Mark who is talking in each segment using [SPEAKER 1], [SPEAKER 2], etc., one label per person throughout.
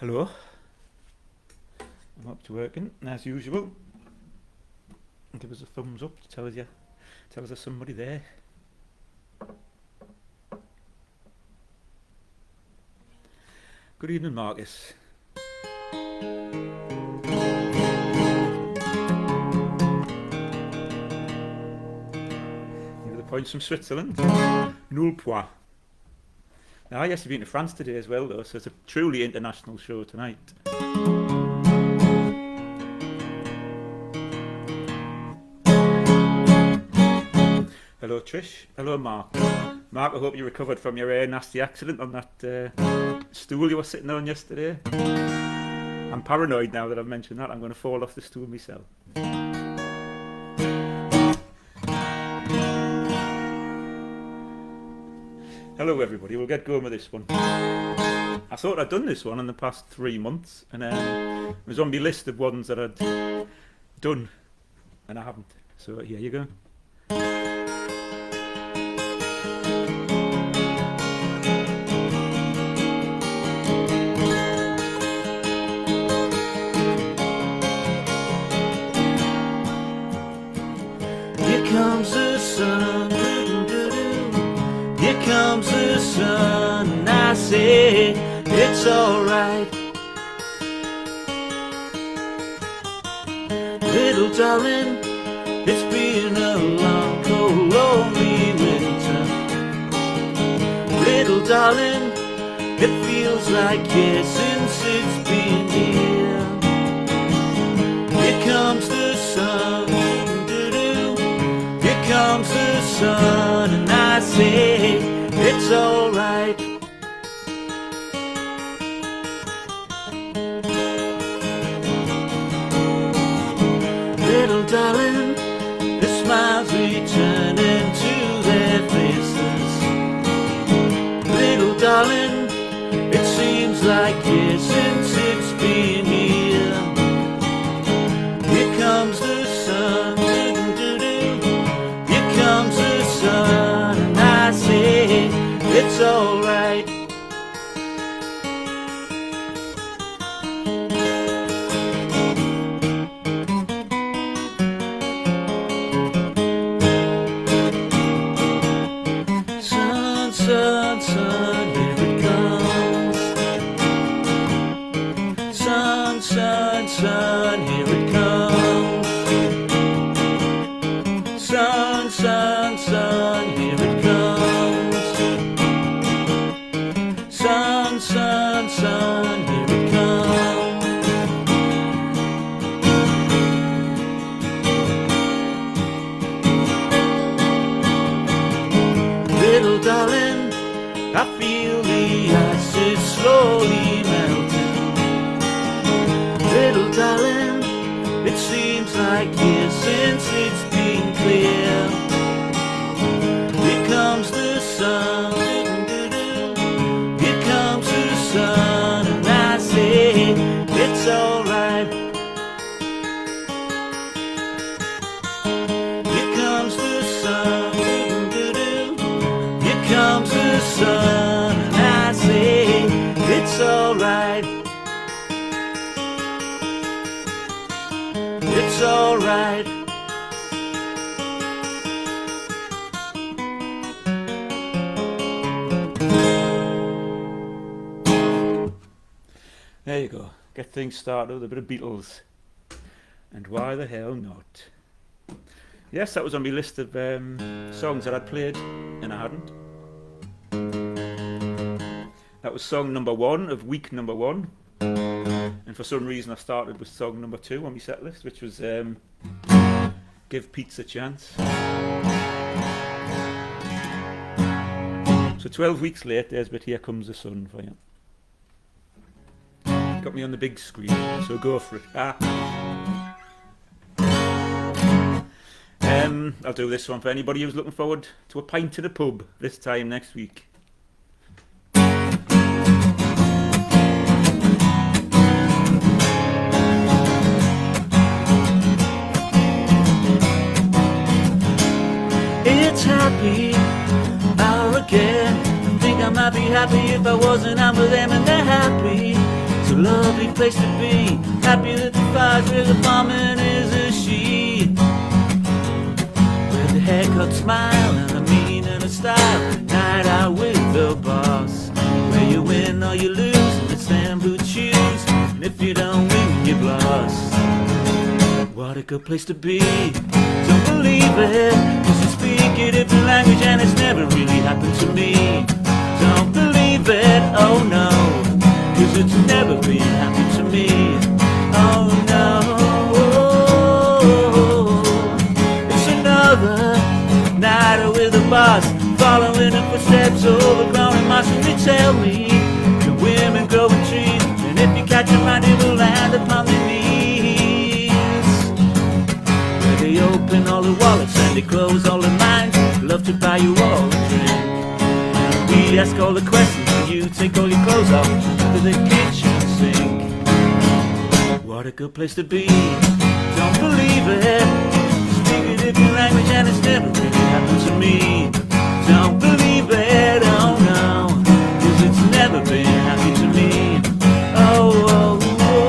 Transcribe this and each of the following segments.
[SPEAKER 1] Hello, I'm up to working as usual. Give us a thumbs up to tell us there's somebody there. Good evening, Marcus. Here are the points from Switzerland. Nul point. Now, I actually been to France today as well, though, so it's a truly international show tonight. Hello, Trish. Hello, Mark. Mark, I hope you recovered from your nasty accident on that stool you were sitting on yesterday. I'm paranoid now that I've mentioned that. I'm going to fall off the stool myself. Hello everybody, we'll get going with this one. I thought I'd done this one in the past 3 months, and it was on my list of ones that I'd done, and I haven't. So here you go.
[SPEAKER 2] Here comes the sun. Here comes the sun, and I say it's alright. Little darling, it's been a long, cold, lonely winter. Little darling, it feels like years since it's been here. Here comes the sun, here comes the sun, and I say it's alright. Little darling, the smiles returning to their faces. Little darling, it seems like years since it's been here. Here comes the sun, here comes the sun, and I say it's alright. Sun, sun, sun, here it comes. Sun, sun, sun, here it comes. Sun, sun, sun, here it comes. Sun, sun, sun, here it comes. Little darling, I feel the ice is slowly melting. Little darling, it seems like years since it's been clear. Here comes the sun, here comes the sun, and I say it's alright. Here comes the sun, here comes the sun, and I say it's alright. It's alright.
[SPEAKER 1] There you go. Get things started with a bit of Beatles. And why the hell not? Yes, that was on my list of songs that I'd played, and I hadn't. That was song number 1 of week number 1. And for some reason I started with song number 2 on my set list, which was Give Pete a Chance. So 12 weeks late, there's But Here Comes the Sun for you. Got me on the big screen, so go for it. I'll do this one for anybody who's looking forward to a pint in a pub this time next week.
[SPEAKER 2] It's happy hour again. I think I might be happy if I wasn't out with them, and they're happy. So lovely place to be. Happy that the fire's where the farming is a she. With a haircut smile and a mean and a style. Night out with the boss, where you win or you lose in the sand boot shoes. And if you don't win, you've lost. What a good place to be. Don't believe it, cause you speak a different language and it's never really happened to me. Don't believe it, oh no, cause it's never been happened to me. Oh no. It's another night with a boss, following in footsteps, overgrown and moss. And they tell me the women grow in trees, and if you catch them right, it will land upon their knees. Where they open all the wallets and they close all the minds. Love to buy you all a drink. We ask all the questions and you take all your clothes off to the kitchen sink. What a good place to be. Don't believe it. Speak a different language and it's never really happened to me. Don't believe it, oh no, cause it's never been happy to me. Oh, oh, oh.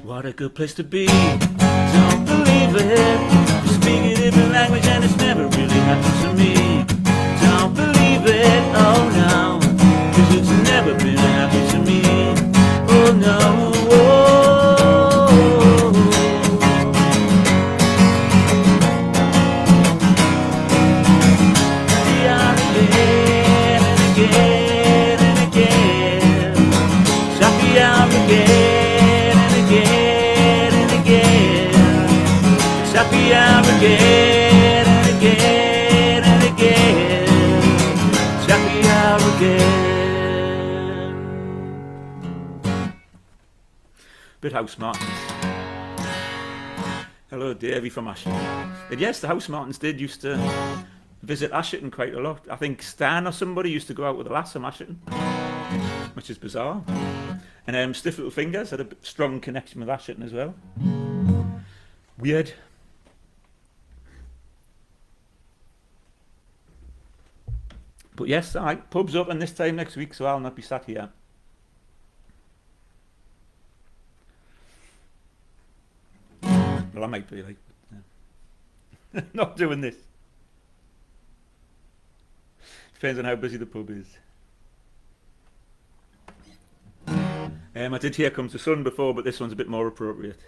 [SPEAKER 2] What a good place to be. Don't believe it. You speak a different language and it's never really happened to me. Don't believe it, oh no, cause it's never been happy to me. Oh no. Again and again and again. Happy hour again and again and again. It's happy hour again and again and again. It's happy hour again.
[SPEAKER 1] Bit Housemartins. Hello, Davey from Ashton. And yes, the Housemartins did used to visit Ashton quite a lot. I think Stan or somebody used to go out with the lass from Ashton, which is bizarre. And Stiff Little Fingers had a strong connection with Ashton as well. Weird. But yes, alright, pub's open this time next week, so I'll not be sat here. Well, I might be like, not doing this. Depends on how busy the pub is. I did Here Comes the Sun before, but this one's a bit more appropriate.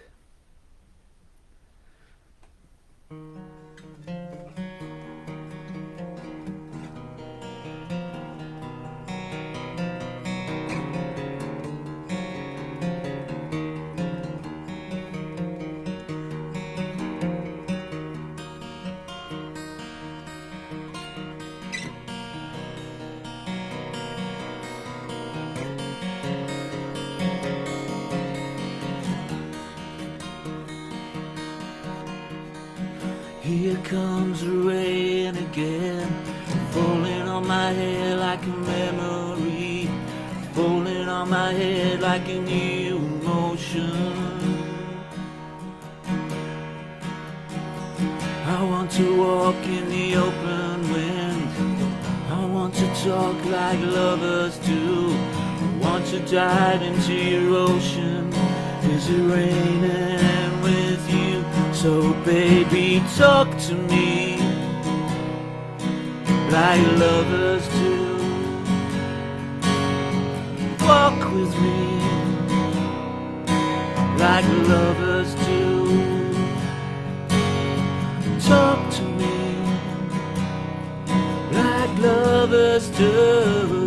[SPEAKER 2] Here comes the rain again, falling on my head like a memory, falling on my head like a new emotion. I want to walk in the open wind, I want to talk like lovers do, I want to dive into your ocean. Is it raining with you? So baby, talk to me like lovers do. Walk with me like lovers do. Talk to me like lovers do.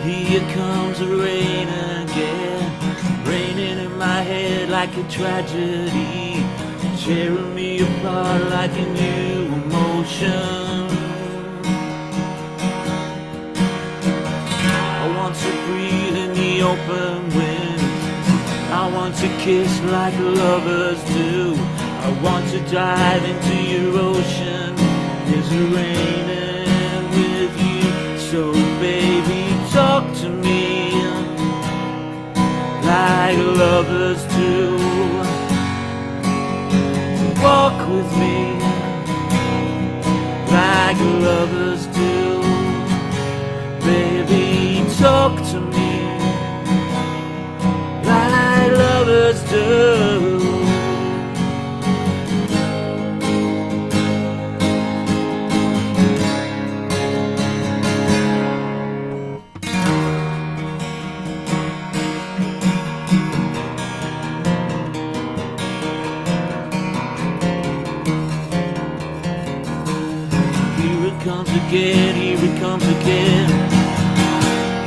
[SPEAKER 2] Here comes the rain again, raining in my head like a tragedy, tearing me apart like a new emotion. I want to breathe in the open wind, I want to kiss like lovers do, I want to dive into your ocean. comes raining with you. So baby, talk to me like lovers do. Walk with me like lovers do. Baby, talk to me like lovers do. Again, here it comes again.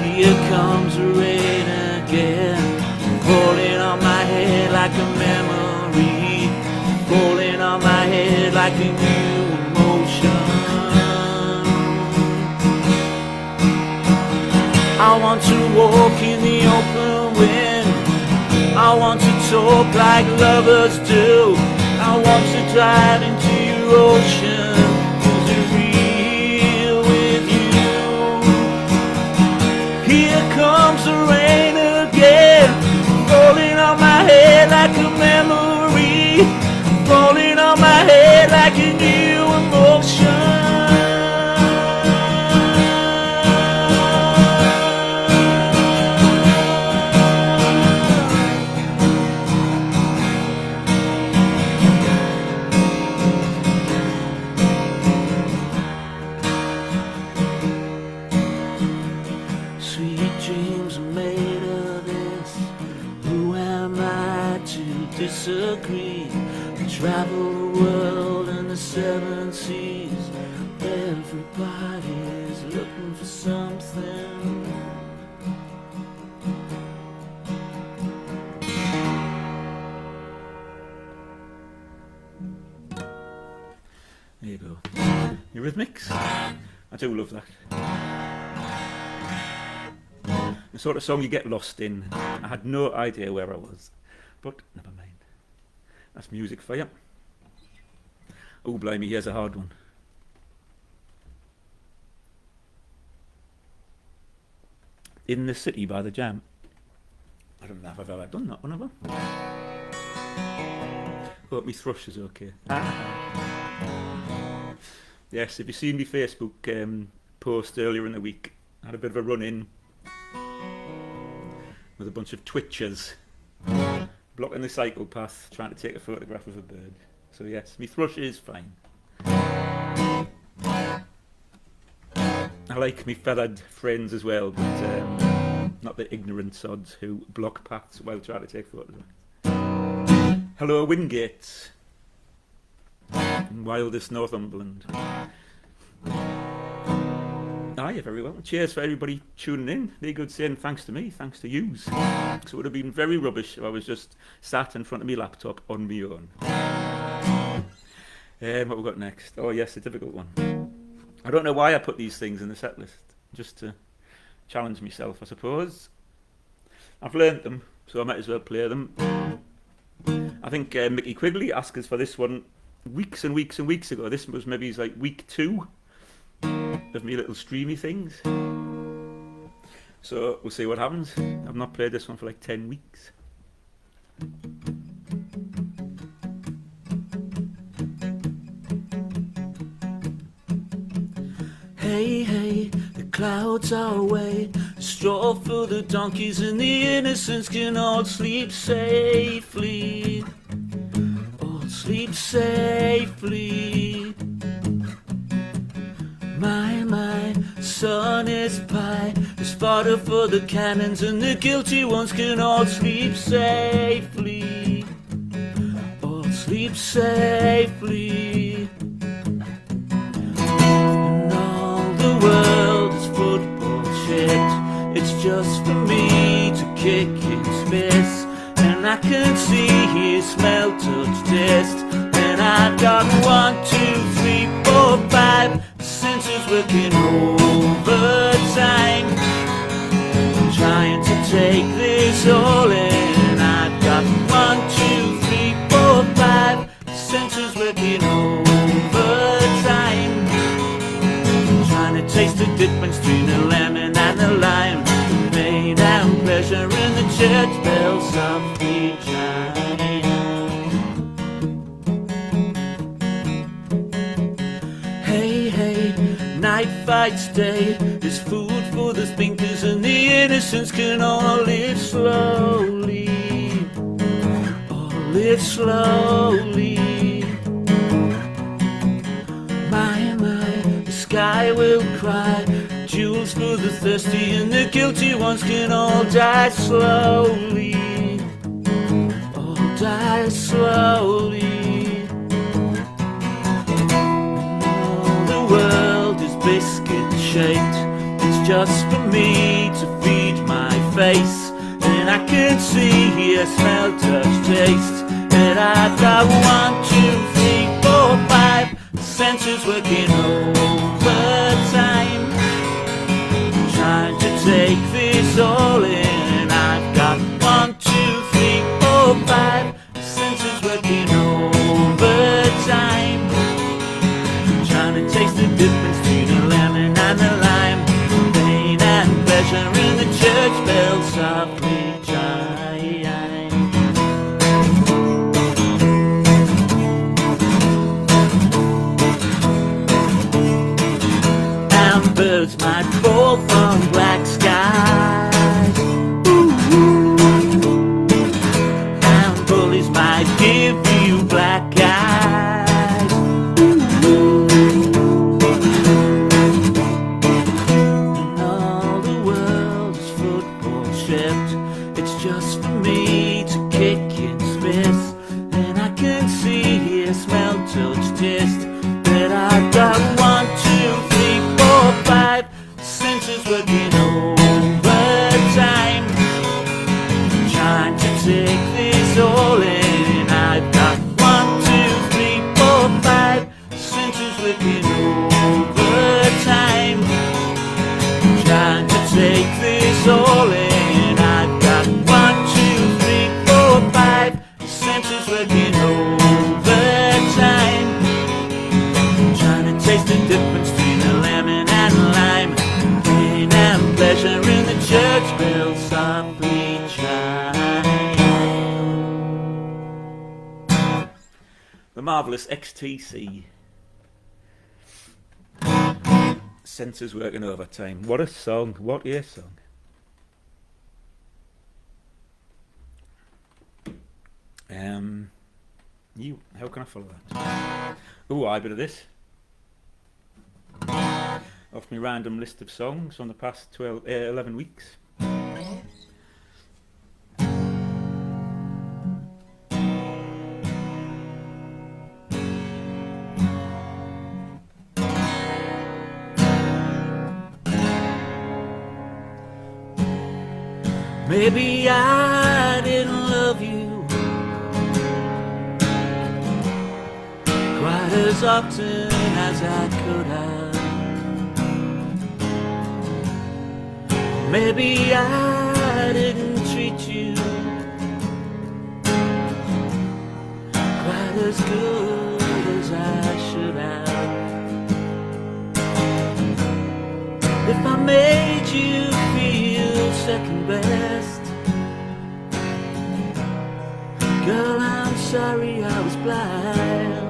[SPEAKER 2] Here comes the rain again. Falling on my head like a memory. Falling on my head like a new emotion. I want to walk in the open wind. I want to talk like lovers do. I want to dive into your ocean. Here comes the rain again, falling on my head like a memory, falling on my head like a new emotion. Disagree. Travel the world and the seven seas. Everybody's looking for something.
[SPEAKER 1] There you go. Eurythmics. I do love that. The sort of song you get lost in. I had no idea where I was. But never mind. That's music for you. Oh, blimey, here's a hard one. In the City by the Jam. I don't know if I've ever done that one, have I? Hope my thrush is okay. Yes, if you've seen my Facebook post earlier in the week, I had a bit of a run-in with a bunch of twitchers blocking the cycle path, trying to take a photograph of a bird. So yes, my thrush is fine. I like me feathered friends as well, but not the ignorant sods who block paths while trying to take photographs. Hello, Wingates, in wildest Northumberland. Aye, you're very welcome. Cheers for everybody tuning in. They're good saying thanks to me, thanks to yous. So it would have been very rubbish if I was just sat in front of my laptop on my own. What we got next? Oh yes, a difficult one. I don't know why I put these things in the set list. Just to challenge myself, I suppose. I've learnt them, so I might as well play them. I think Mickey Quigley asked us for this one weeks and weeks and weeks ago. This was maybe like week 2 of me little streamy things. So we'll see what happens. I've not played this one for like 10 weeks.
[SPEAKER 2] Hey, hey, the clouds are away. Straw for the donkeys and the innocents can all sleep safely. All sleep safely. My, son is pie. There's fodder for the cannons and the guilty ones can all sleep safely. All sleep safely. And all the world is football shit. It's just for me to kick its fist. And I can see, hear, smell, touch, taste. And I've got 1, 2, 3, 4, 5 senses working overtime. I'm trying to take this all in. I've got 1, 2, 3, 4, 5 senses working overtime. softly chime. Hey, hey, night fights day is food for the thinkers, and the innocents can all live slowly, all live slowly. My, the sky will cry jewels for the thirsty, and the guilty ones can all die slowly, all die slowly. Oh, the world is biscuit shaped, it's just for me to feed my face, and I can see, hear, smell, touch, taste, and I've got 1, 2, 3, 4, 5 senses working overtime, trying to take this all in. I've got 1, 2, 3, 4, 5 senses working overtime, trying to taste the difference between the lemon and the lime, pain and pleasure in the church bells softly chime. Birds might fall from black skies, and bullies might give you black eyes, and all the world is football shaped, it's just for me to kick and spit, and I can see, hear, smell, touch, taste, that I've got 1, 2, 3, 4, 5 senses working overtime, trying to take this all in. I've got 1, 2, 3, 4, 5 senses working overtime, trying to take this all in. I've got 1, 2, 3, 4, 5 senses working overtime, trying to taste the difference between the lemon and lime, pain and pleasure in the church bells softly chime.
[SPEAKER 1] The marvellous XTC. Senses working overtime. What a song. What a song. How can I follow that? Oh, I bit of this. Off my random list of songs from the past 11 weeks.
[SPEAKER 2] Maybe I didn't love you quite as often as I could have. Maybe I didn't treat you quite as good as I should have. If I made you feel second best, girl, I'm sorry I was blind.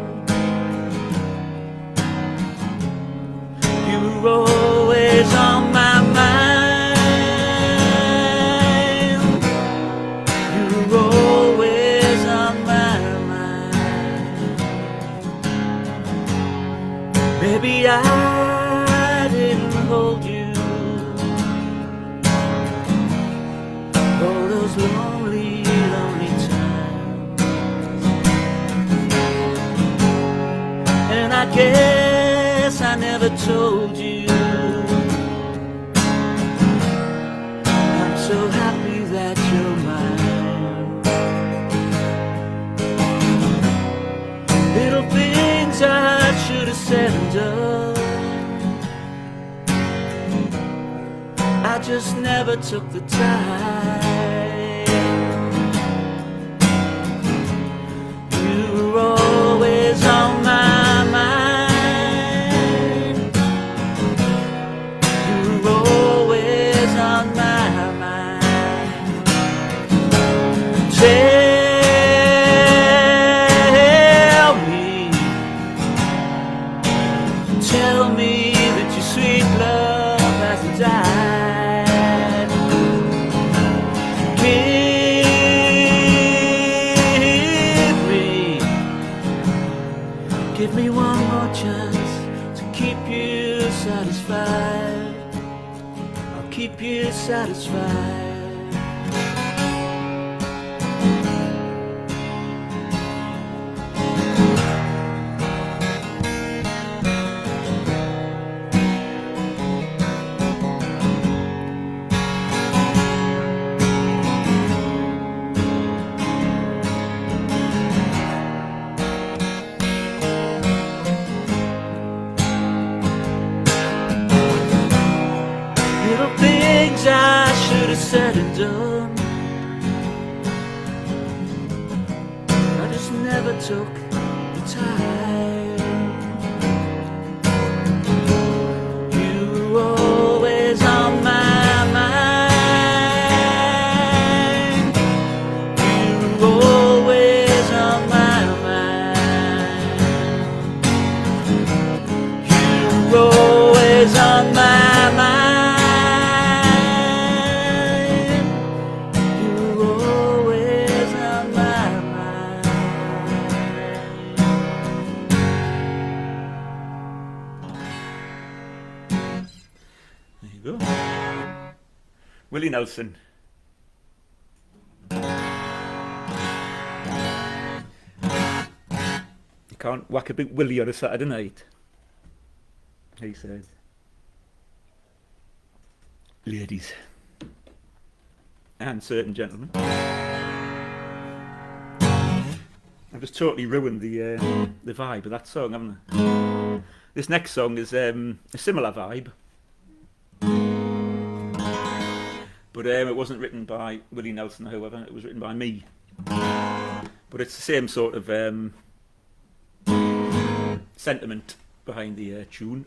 [SPEAKER 2] You were always on my mind. You were always on my mind. Maybe I didn't hold you all those lonely, lonely times, and I guess I never told you. I'm so happy that you're mine. Little things I should have said and done, I just never took the time. You were always on my mind. You were always on my mind. keep you satisfied. I should have said and done, I just never took the time. You were always on my mind. You were always on my mind. You were always on my mind.
[SPEAKER 1] Willie Nelson. You can't whack a big Willie on a Saturday night, he said. Ladies. And certain gentlemen. I've just totally ruined the vibe of that song, haven't I? This next song is a similar vibe. But it wasn't written by Willie Nelson, however. It was written by me. But it's the same sort of sentiment behind the tune.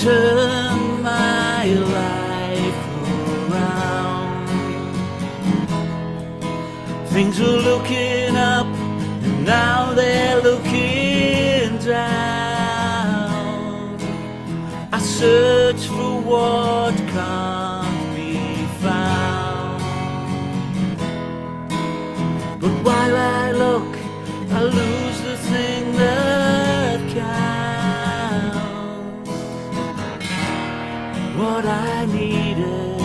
[SPEAKER 2] Turn my life around. Things were looking up, and now they're looking down. I search for what can't be found, but while I look, I lose the thing that counts. What I needed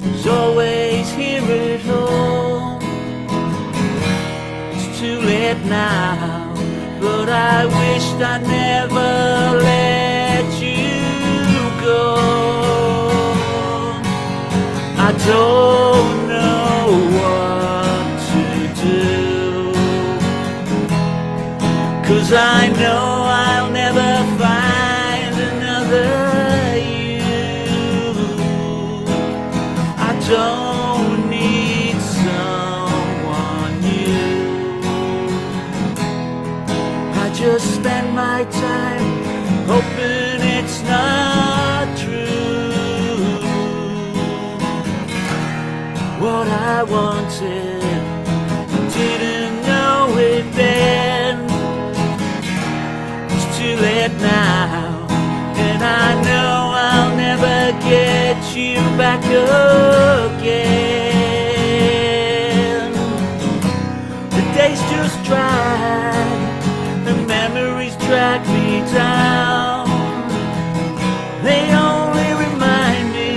[SPEAKER 2] was always here at home. It's too late now, but I wished I never let you go. I don't know what to do, 'cause I know I'll never find another. Don't need someone new. I just spend my time hoping it's not true. What I wanted, I didn't know it then. It's too late now, and I know I'll never get you back again. The days just drag, the memories drag me down. They only remind me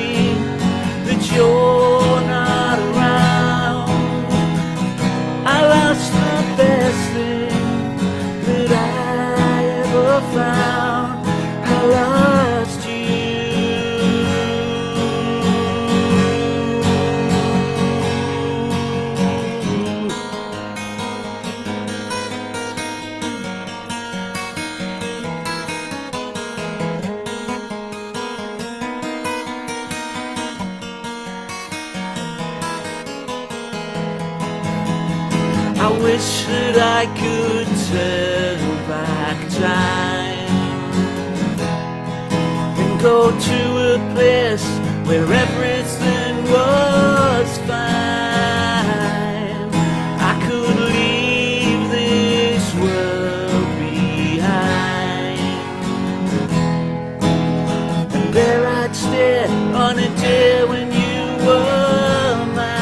[SPEAKER 2] that you're not around. I lost the best thing that I ever found. I lost you. I wish that I could turn back time and go to a place where everything was fine. I could leave this world behind, and there I'd stay on a day when you were mine.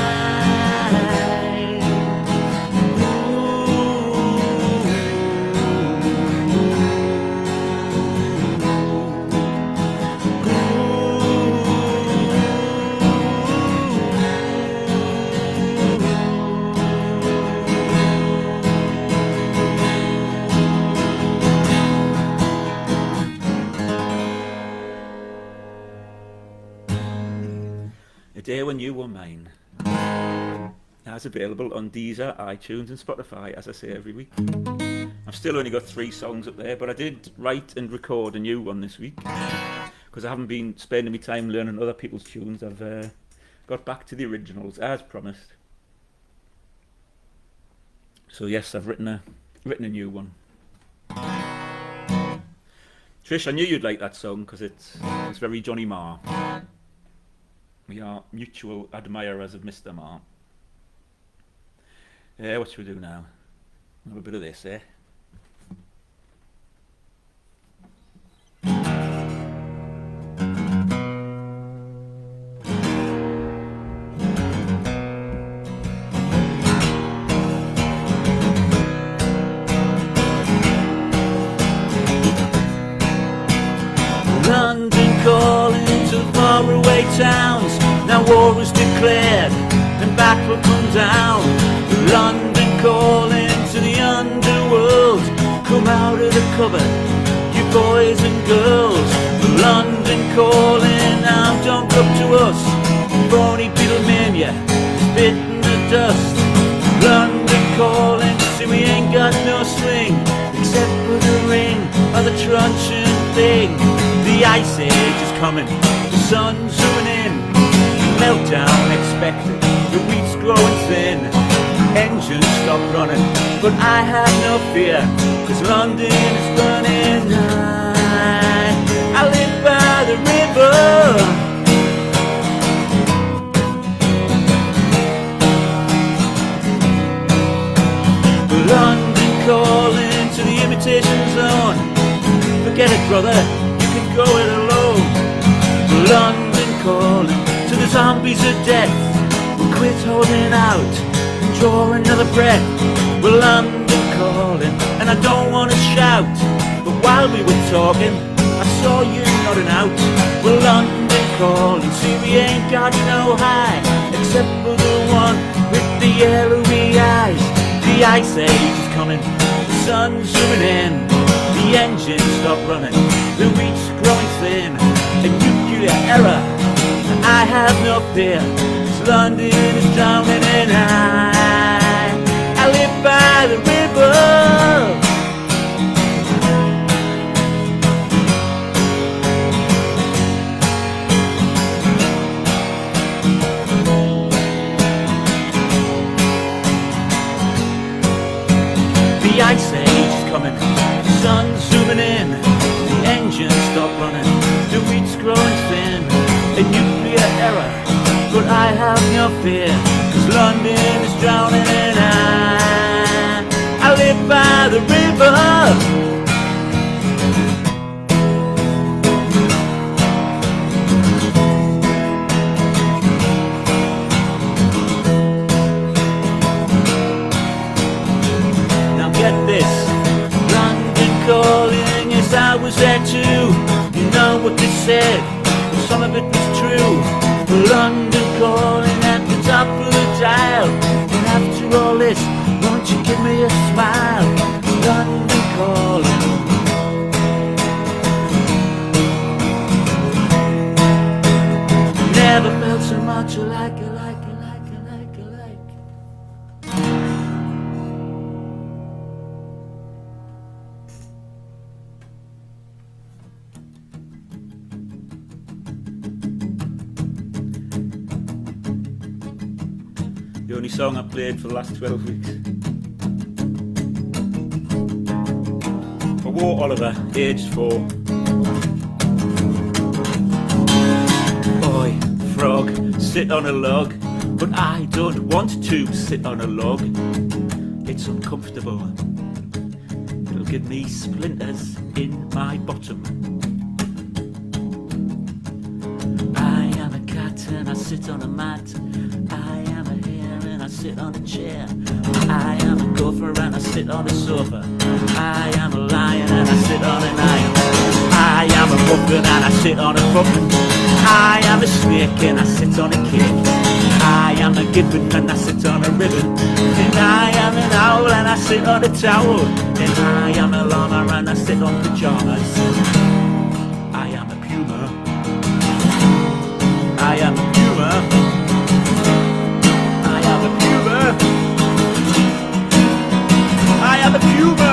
[SPEAKER 1] A Day When You Were Mine. That's available on Deezer, iTunes and Spotify, as I say every week. I've still only got 3 songs up there, but I did write and record a new one this week. Because I haven't been spending my time learning other people's tunes. I've got back to the originals, as promised. So yes, I've written a new one. Trish, I knew you'd like that song because it's very Johnny Marr. We are mutual admirers of Mr. Marr. What should we do now? Have a bit of this, eh?
[SPEAKER 2] London calling to faraway towns. Now war is declared and back will come down. London calling to the underworld. Come out of the cupboard, you boys and girls. London calling, now don't look to us. Phony Beatlemania is bitten the dust. London calling, see we ain't got no swing except for the ring of the truncheon thing. The ice age is coming, the sun's zooming in. Meltdown expected, the wheat's growing thin. Engines stop running, but I have no fear, cause London is burning high. I live by the river, London calling to the imitation zone. Forget it, brother, you can go it alone. London calling to the zombies of death. We'll quit holding out and draw another breath. Well, London calling, and I don't want to shout, but while we were talking, I saw you nodding out. Well, London calling, see we ain't got no high, except for the one with the yellowy eyes. The ice age is coming, the sun's zooming in. The engines stop running, the wheat's growing thin. A nuclear error, I have no fear, cause London is drowning in high. I live by the river, the ice age is coming, the sun's zooming in. The engines stop running, the wheat's growing thin. A nuclear error, but I have no fear, cause London is drowning in high. I live by the river, now get this, London calling, yes I was there too. You know what they said, some of it was true. London calling at the top of the dial. And after all this, won't you give me a smile? London calling. Never felt so much alike.
[SPEAKER 1] The only song I played for the last 12 weeks. For War Oliver, aged 4.
[SPEAKER 2] Boy, frog, sit on a log, but I don't want to sit on a log. It's uncomfortable. It'll give me splinters in my bottom. I am a cat and I sit on a mat. I am a hare and I sit on a chair. I am a gopher and I sit on a sofa. I am a lion and I sit on an iron. I am a muffin and I sit on a muffin. I am a snake and I sit on a cake. I am a gibbon and I sit on a ribbon. And I am an owl and I sit on a towel. And I am a llama and I sit on pyjamas. I am a puma. I am a puma. I am a puma. I am a puma.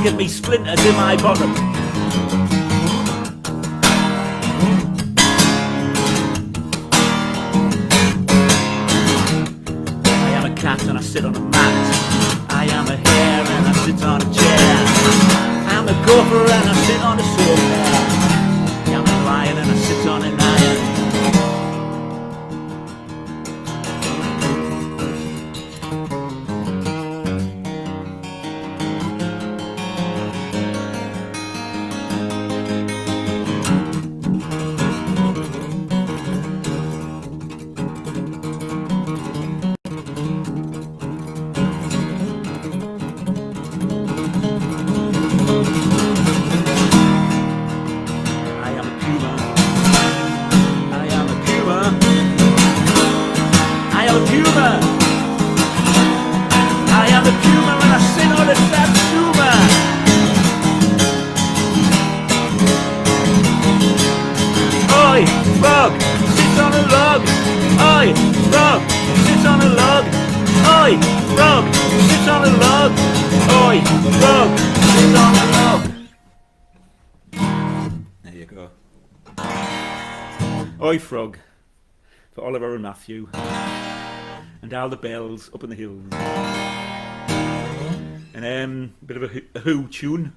[SPEAKER 2] Give me splinters in my bottom. I am a cat and I sit on a mat. I am a hare and I sit on a chair. I am a gopher and I sit on a sofa. I am a lion and I sit on an iron. Oi Frog, for Oliver and Matthew, and all the bells up in the hills. And a bit of a Who tune.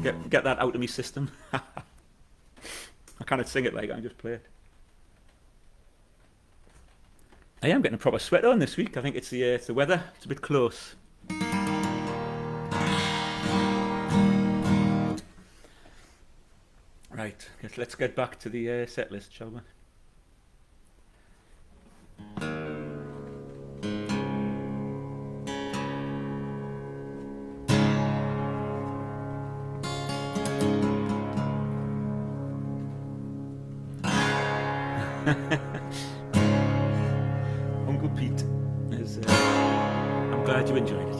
[SPEAKER 2] Get that out of me system. I can't sing it like I just play it. I am getting a proper sweat on this week. I think it's the weather. It's a bit close. Right, let's get back to the set list, shall we? Uncle Pete is. I'm glad you enjoyed it.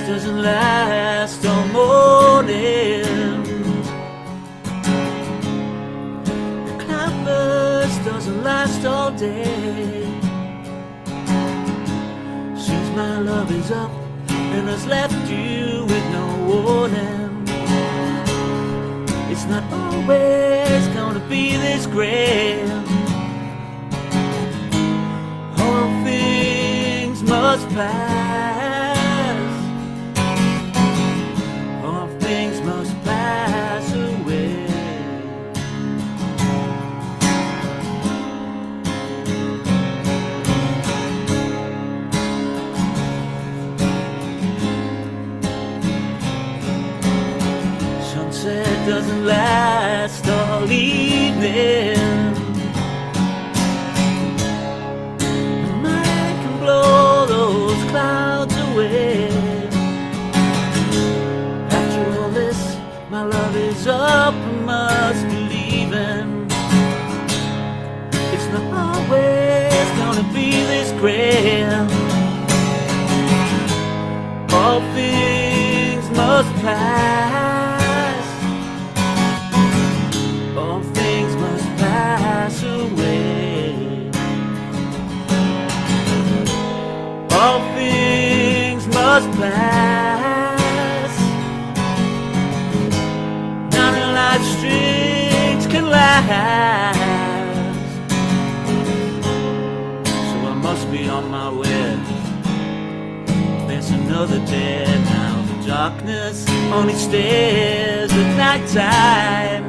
[SPEAKER 2] Doesn't last all morning. The cloudburst doesn't last all day. Since my love is up and has left you with no warning, it's not always gonna be this grand. All things must pass. it doesn't last all evening. The man can blow those clouds away. After all this, my love is up, I must be leaving. It's not always gonna be this great. All things must pass. All things must pass away. All things must pass. None of life's strings can last. So I must be on my way. There's another day now. The darkness only stays at night time.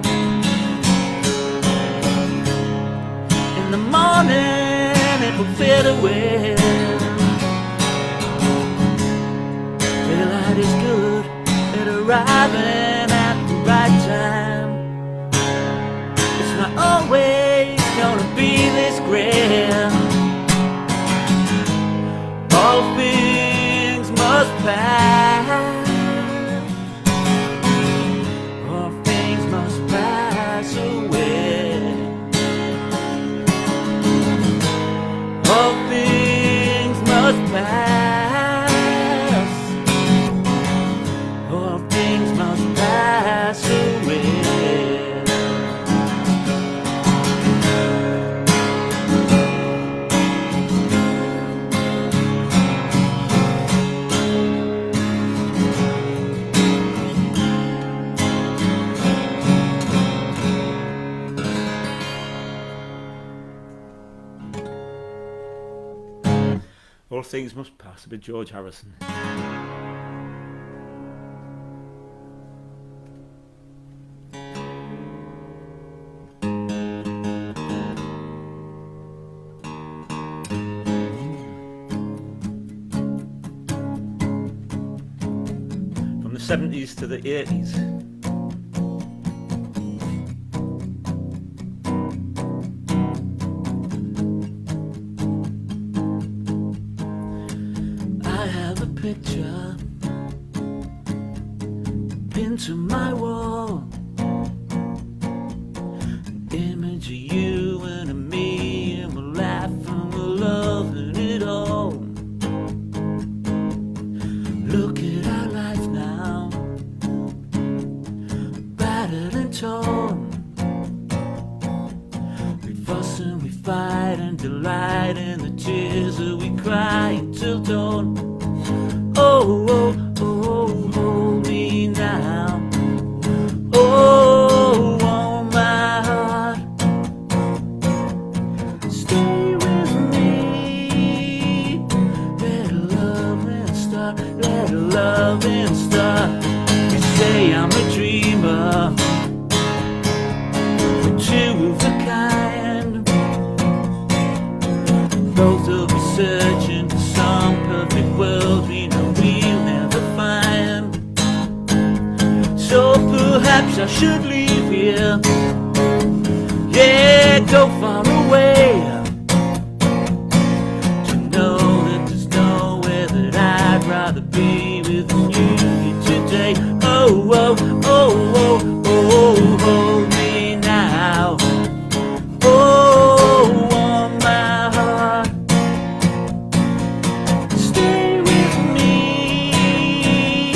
[SPEAKER 2] In the morning it will fade away. Daylight is good at arriving at the right time. It's not always gonna be this great. All things must pass. All things must pass away. All things must pass. All things must pass away.
[SPEAKER 1] All things must pass. A bit George Harrison. From the 70s to the 80s. Picture pinned to my wall, an image of you and of me, and we're laughing, we're loving it all. Look at our life now, battered and torn. We fuss and we fight and delight in the tears that we cry until dawn. Oh, oh, oh, hold me now. Oh, oh, my heart. Stay with me. Let love and start. Let love and start. You say I'm a dreamer, but two of a kind. Both of us searching for some perfect world we know we'll never find. So perhaps I should leave here. Yeah, go far away. To know that there's nowhere that I'd rather be with you today. Oh, oh, oh, oh, oh, hold me now. Oh, oh, my heart. Stay with me.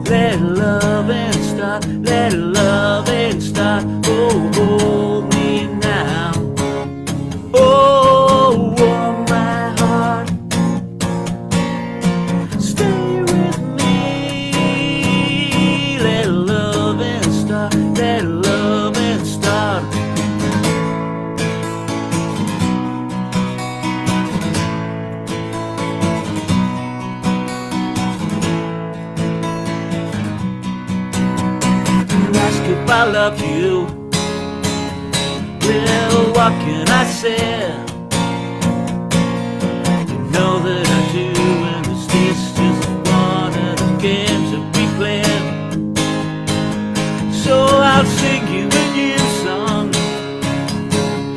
[SPEAKER 1] Let love and start. Let love and start. Oh, hold me now. Oh, oh, my heart. Stay with me. Let love and start. Let love and start. Ask if I love you. Well, what can I say? You know that I do, and this is just one of the games that we play. So I'll
[SPEAKER 2] sing you a new song.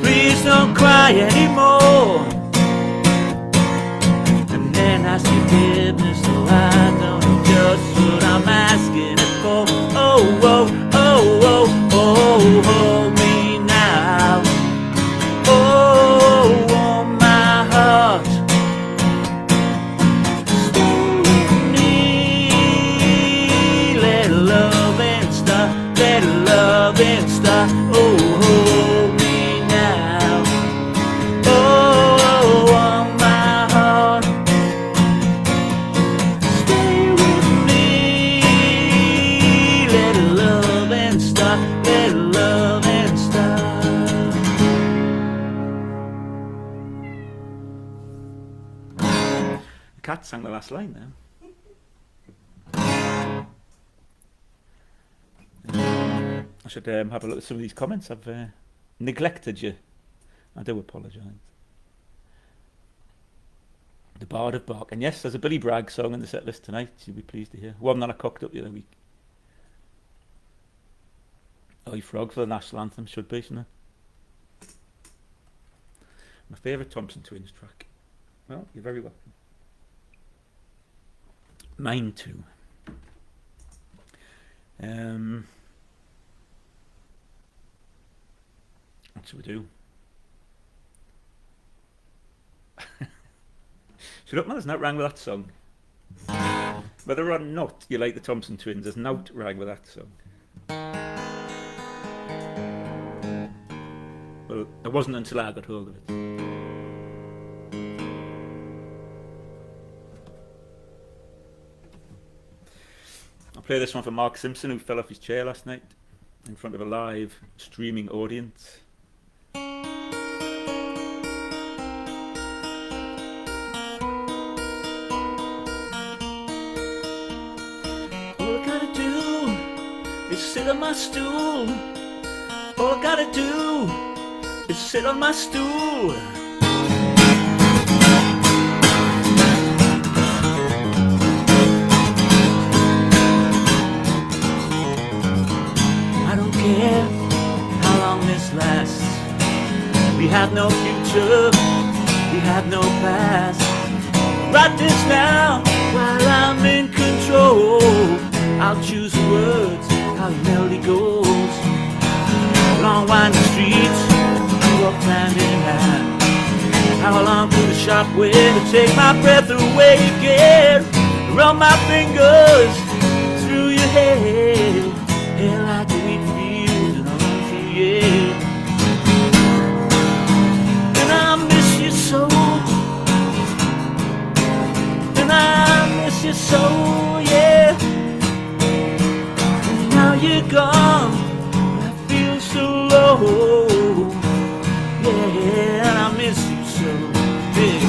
[SPEAKER 2] Please don't cry anymore. And then ask forgiveness, so I know just what I'm asking it for. Oh, oh, oh, oh, oh, hold me now. Oh, warm my heart. Stay with me. Let love and start. Let love and start. Oh, hold me now. Oh, warm my heart. Stay with me. Let love and start. Let love and start.
[SPEAKER 1] The cat sang the last line there. I should have a look at some of these comments. I've neglected you. I do apologise. The Bard of Bark. And yes, there's a Billy Bragg song in the set list tonight. You'll be pleased to hear. One that I cocked up the other week. Oi Frog for the national anthem should be, shouldn't it? My favourite Thompson Twins track. Well, you're very welcome. Mine too. What should we do? Shut up, man, there's not wrong with that song. Whether or not you like the Thompson Twins, there's not wrong with that song. Well, it wasn't until I got hold of it. I'll play this one for Mark Simpson, who fell off his chair last night in front of a live streaming audience.
[SPEAKER 2] Sit on my stool. All I gotta do is sit on my stool. I don't care how long this lasts. We have no future, we have no past. Write this now while I'm in control. I'll choose the words, how NELLIE goes. Long winding streets, we walk hand in hand. How long through the sharp way to take my breath away again. Run my fingers through your hair, hair like a wheat field and on through your. And I miss you so, and I miss you so, yeah. Now you're gone, I feel so low, yeah, and I miss you so, yeah.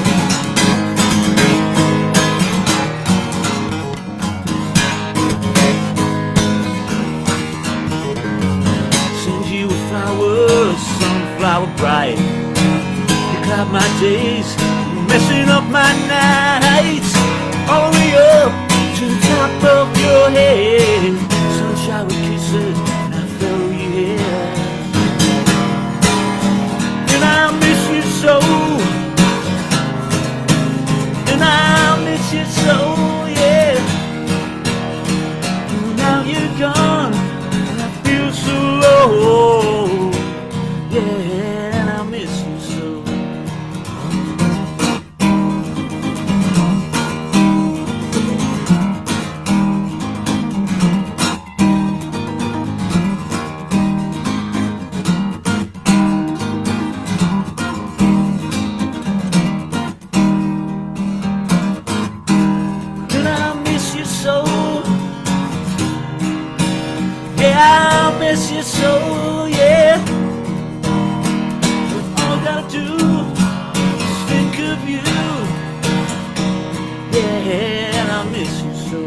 [SPEAKER 2] Send you flowers, sunflower bright. You cloud my days, messing up my nights. All the way up to the top of your head. Shower kisses, and I feel you here. And I miss you so, and I miss you so, yeah. Now you're gone, and I feel so low, yeah, and I miss you so. I miss you so, yeah. All I gotta do is think of you, yeah, and I miss you so.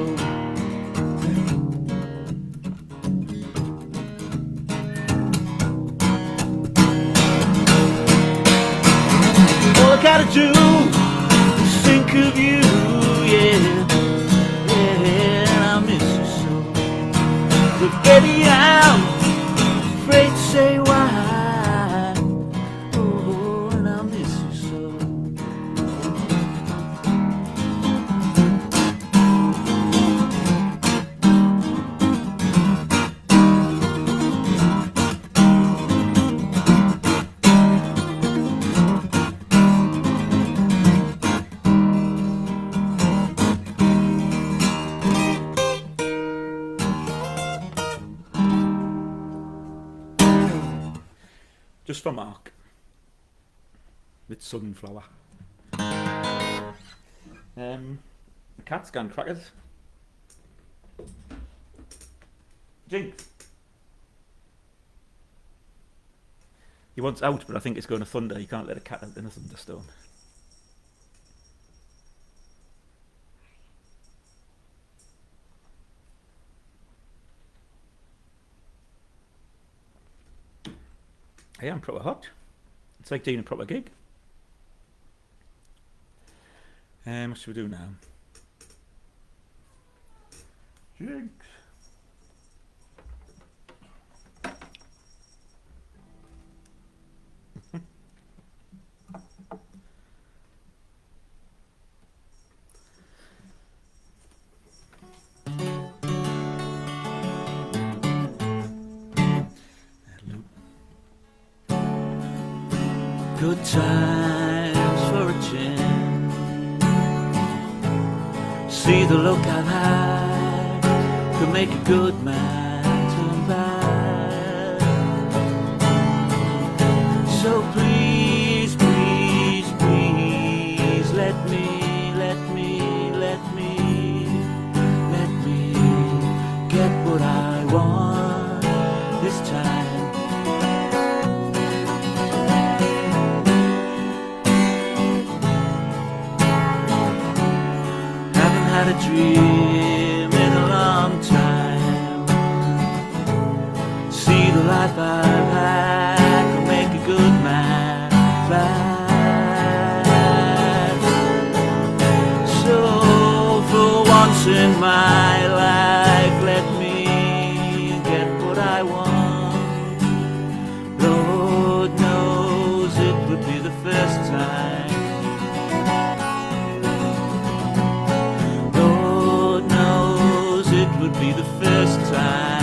[SPEAKER 2] All I gotta do is think of you, yeah, yeah, and I miss you so. But baby, I'm
[SPEAKER 1] Just for Mark. With sunflower. The cat's gone crackers. Jinx. He wants out, but I think it's going to thunder. You can't let a cat out in a thunderstorm. Hey, I'm proper hot. It's like doing a proper gig. What should we do now? Jinx.
[SPEAKER 2] Good times for a chin. See the look I've had could make a good man turn bad. So please, please, please let me get what I want this time. Had a dream in a long time. See the life I've had can make a good man glad. So for once in my life, let me get what I want. Lord knows it would be the first time. Would be the first time.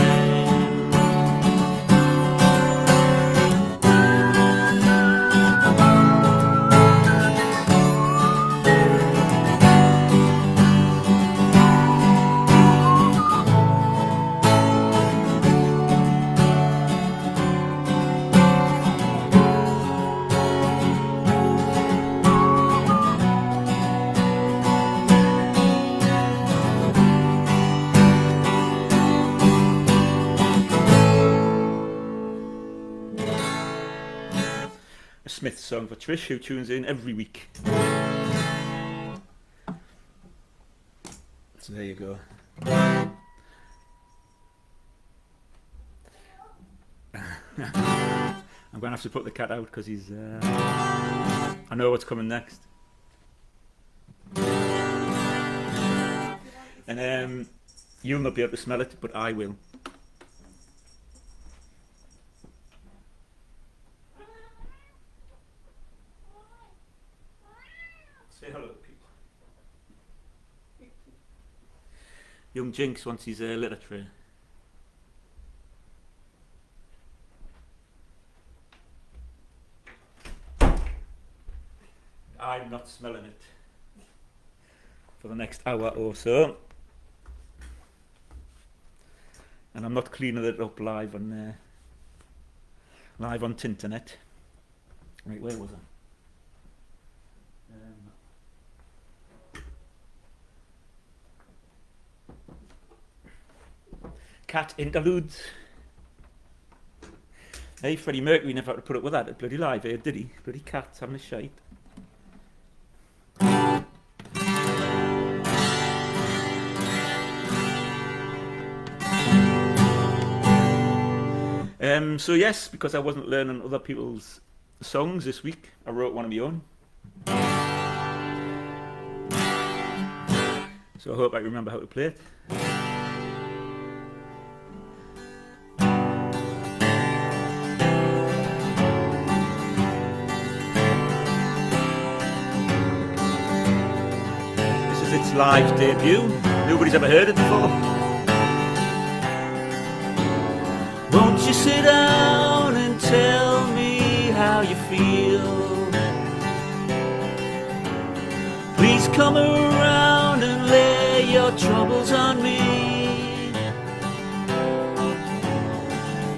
[SPEAKER 1] Smith song for Trish, who tunes in every week. So there you go. I'm going to have to put the cat out because he's I know what's coming next. And you'll not be able to smell it, but I will. Say hello to people. Young Jinx wants his litter tray. I'm not smelling it for the next hour or so. And I'm not cleaning it up live on Tinternet. Right, where was I? Cat interludes. Hey, Freddie Mercury never had to put up with that at bloody Live Aid, did he? Bloody cats having a shite. So yes, because I wasn't learning other people's songs this week, I wrote one of my own. So I hope I remember how to play it. This is its live debut. Nobody's ever heard it before. Won't you sit down and tell me how you feel? Please come around and lay your troubles on me.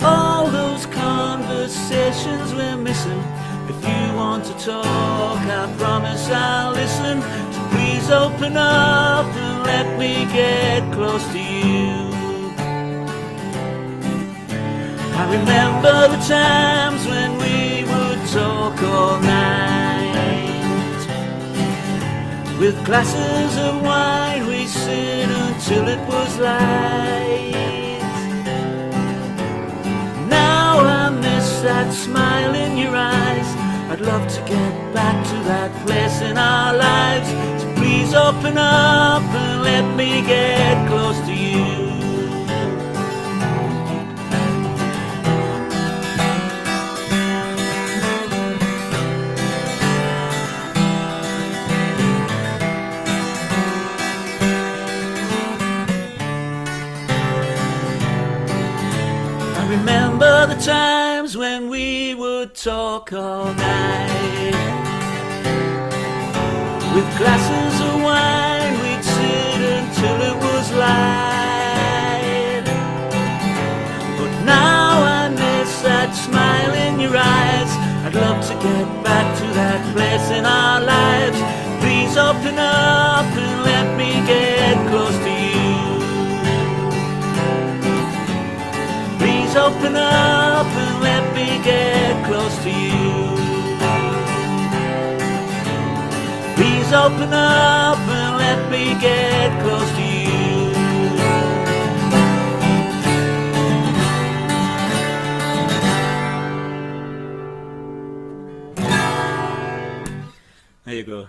[SPEAKER 1] All those conversations
[SPEAKER 2] questions we're missing. If you want to talk, I promise I'll listen. So please open up and let me get close to you. I remember the times when we would talk all night. With glasses of wine we'd sit until it was light. Now I miss that smile in your eyes. I'd love to get back to that place in our lives. So please open up and let me get close to you. Remember the times when we would talk all night. With glasses of wine we'd sit until it was light. But now I miss that smile in your eyes. I'd love to get back to that place in our lives. Please open up and let me get close to you. Please open up and let me get close to you. Please open up and let me get close to you.
[SPEAKER 1] There you go.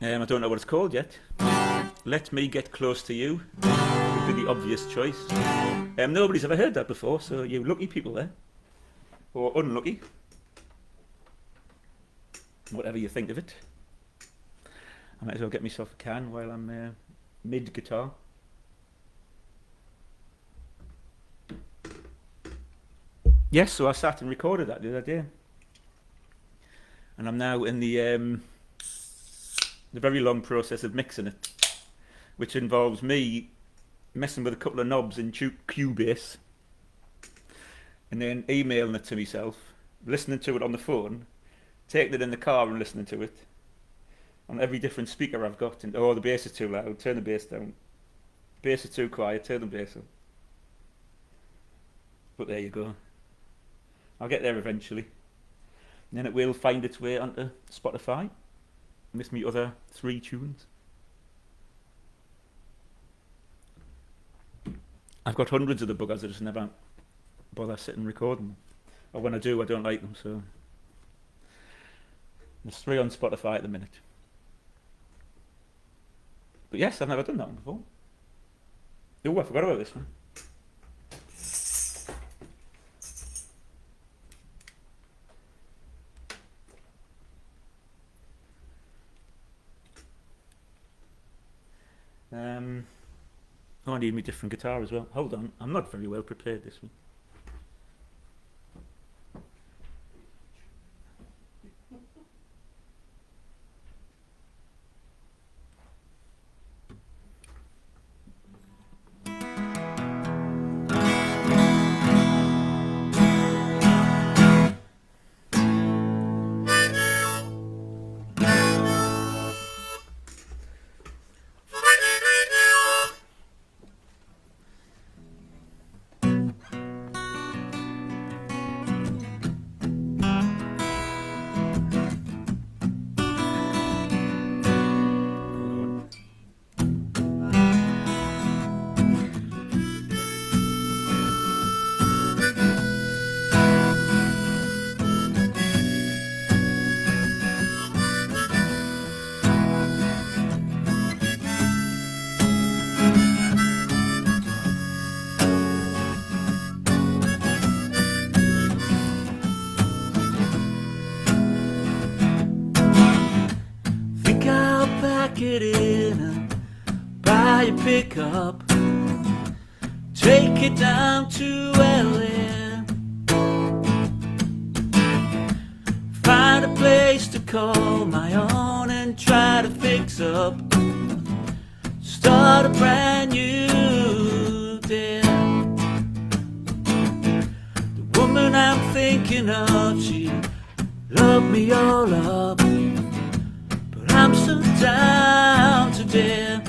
[SPEAKER 1] I don't know what it's called yet. Let Me Get Close to You would be the obvious choice. Nobody's ever heard that before, so you lucky people there. Or unlucky. Whatever you think of it. I might as well get myself a can while I'm mid-guitar. Yes, so I sat and recorded that the other day. And I'm now in the very long process of mixing it, which involves me messing with a couple of knobs in Cubase and then emailing it to myself, listening to it on the phone, taking it in the car and listening to it on every different speaker I've got. And, oh, the bass is too loud, turn the bass down. Bass is too quiet, turn the bass up. But there you go. I'll get there eventually. And then it will find its way onto Spotify. And this me other 3 tunes. I've got hundreds of the buggers, I just never bother sitting recording them. Or when I do, I don't like them, so there's 3 on Spotify at the minute. But yes, I've never done that one before. Oh, I forgot about this one. Oh, I need me different guitar as well. Hold on, I'm not very well prepared this week. Get in and buy a pickup, take it down to LA, find a place to call my own and try to fix up, start a brand new day. The
[SPEAKER 2] thinking of, she loved me all up, but I'm so down to dare.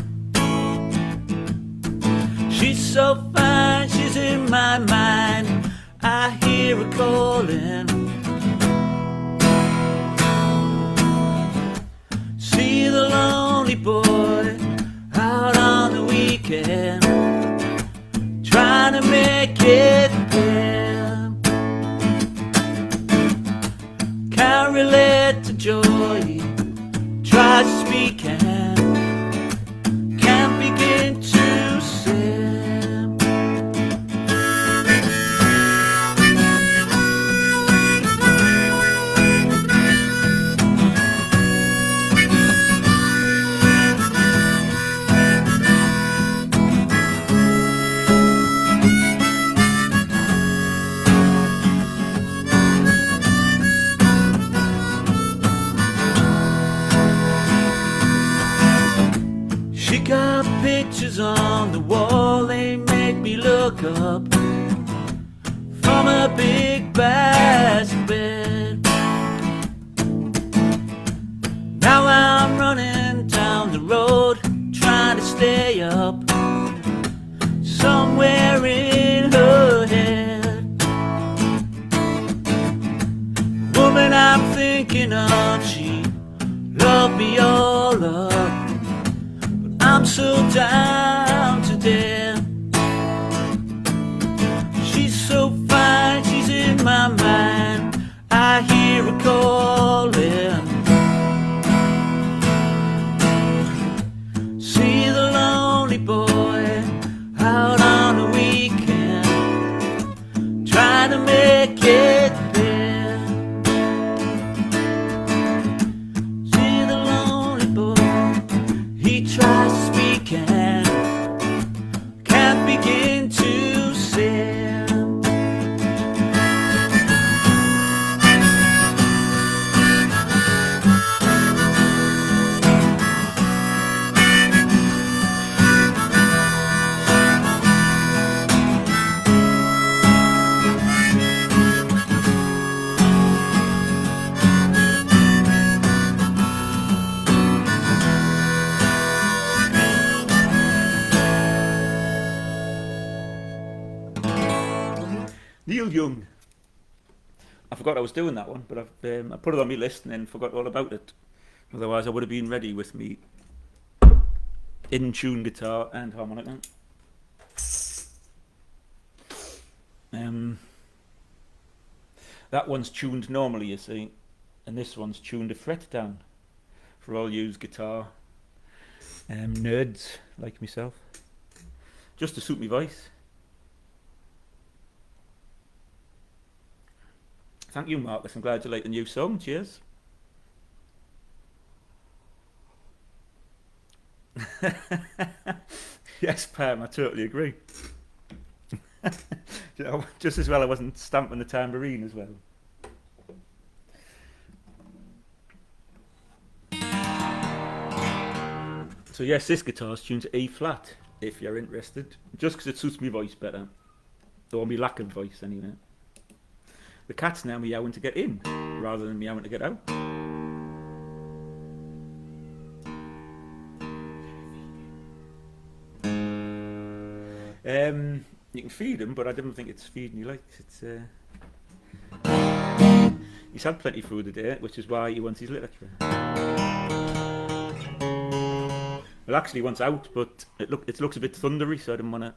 [SPEAKER 2] She's so fine, she's in my mind, I hear her calling. See the lonely boy out on the weekend, trying to make it there. Can't relate to joy, tries to speak and can't begin to say. Got pictures on the wall, they make me look up from a big basket bed. Now I'm running down the road, trying to stay up somewhere in her head. Woman I'm thinking of, she loved me all up, I'm so down to dare. She's so fine, she's in my mind, I hear her calling. See the lonely boy out on the weekend, trying to make it there. See the lonely boy, he tries to speak and can't begin to say.
[SPEAKER 1] Neil Young. I forgot I was doing that one, but I put it on my list and then forgot all about it. Otherwise I would have been ready with me in-tune guitar and harmonica. That one's tuned normally, you see, and this one's tuned a fret down for all you guitar nerds like myself, just to suit my voice. Thank you, Marcus. I'm glad you like the new song. Cheers. Yes, Pam, I totally agree. You know, just as well I wasn't stamping the tambourine as well. So yes, this guitar's tuned to E flat, if you're interested. Just because it suits my voice better. Or my lack of voice, anyway. The cat's now meowing to get in, rather than meowing to get out. You can feed him, but I don't think it's feeding he likes. It's he's had plenty of food today, which is why he wants his literature. Well, actually, he wants out, but it looks a bit thundery, so I didn't want to.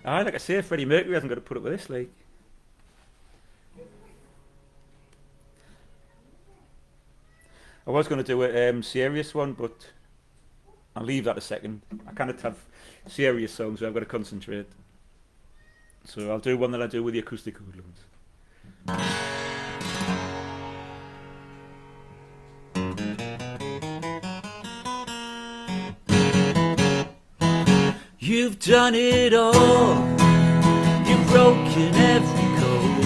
[SPEAKER 1] Like I say, Freddie Mercury hasn't got to put up with this, like. I was going to do a serious one, but I'll leave that a second. I can't have serious songs where I've got to concentrate. So I'll do one that I do with the acoustic hoodlums.
[SPEAKER 2] You've done it all, you've broken every code,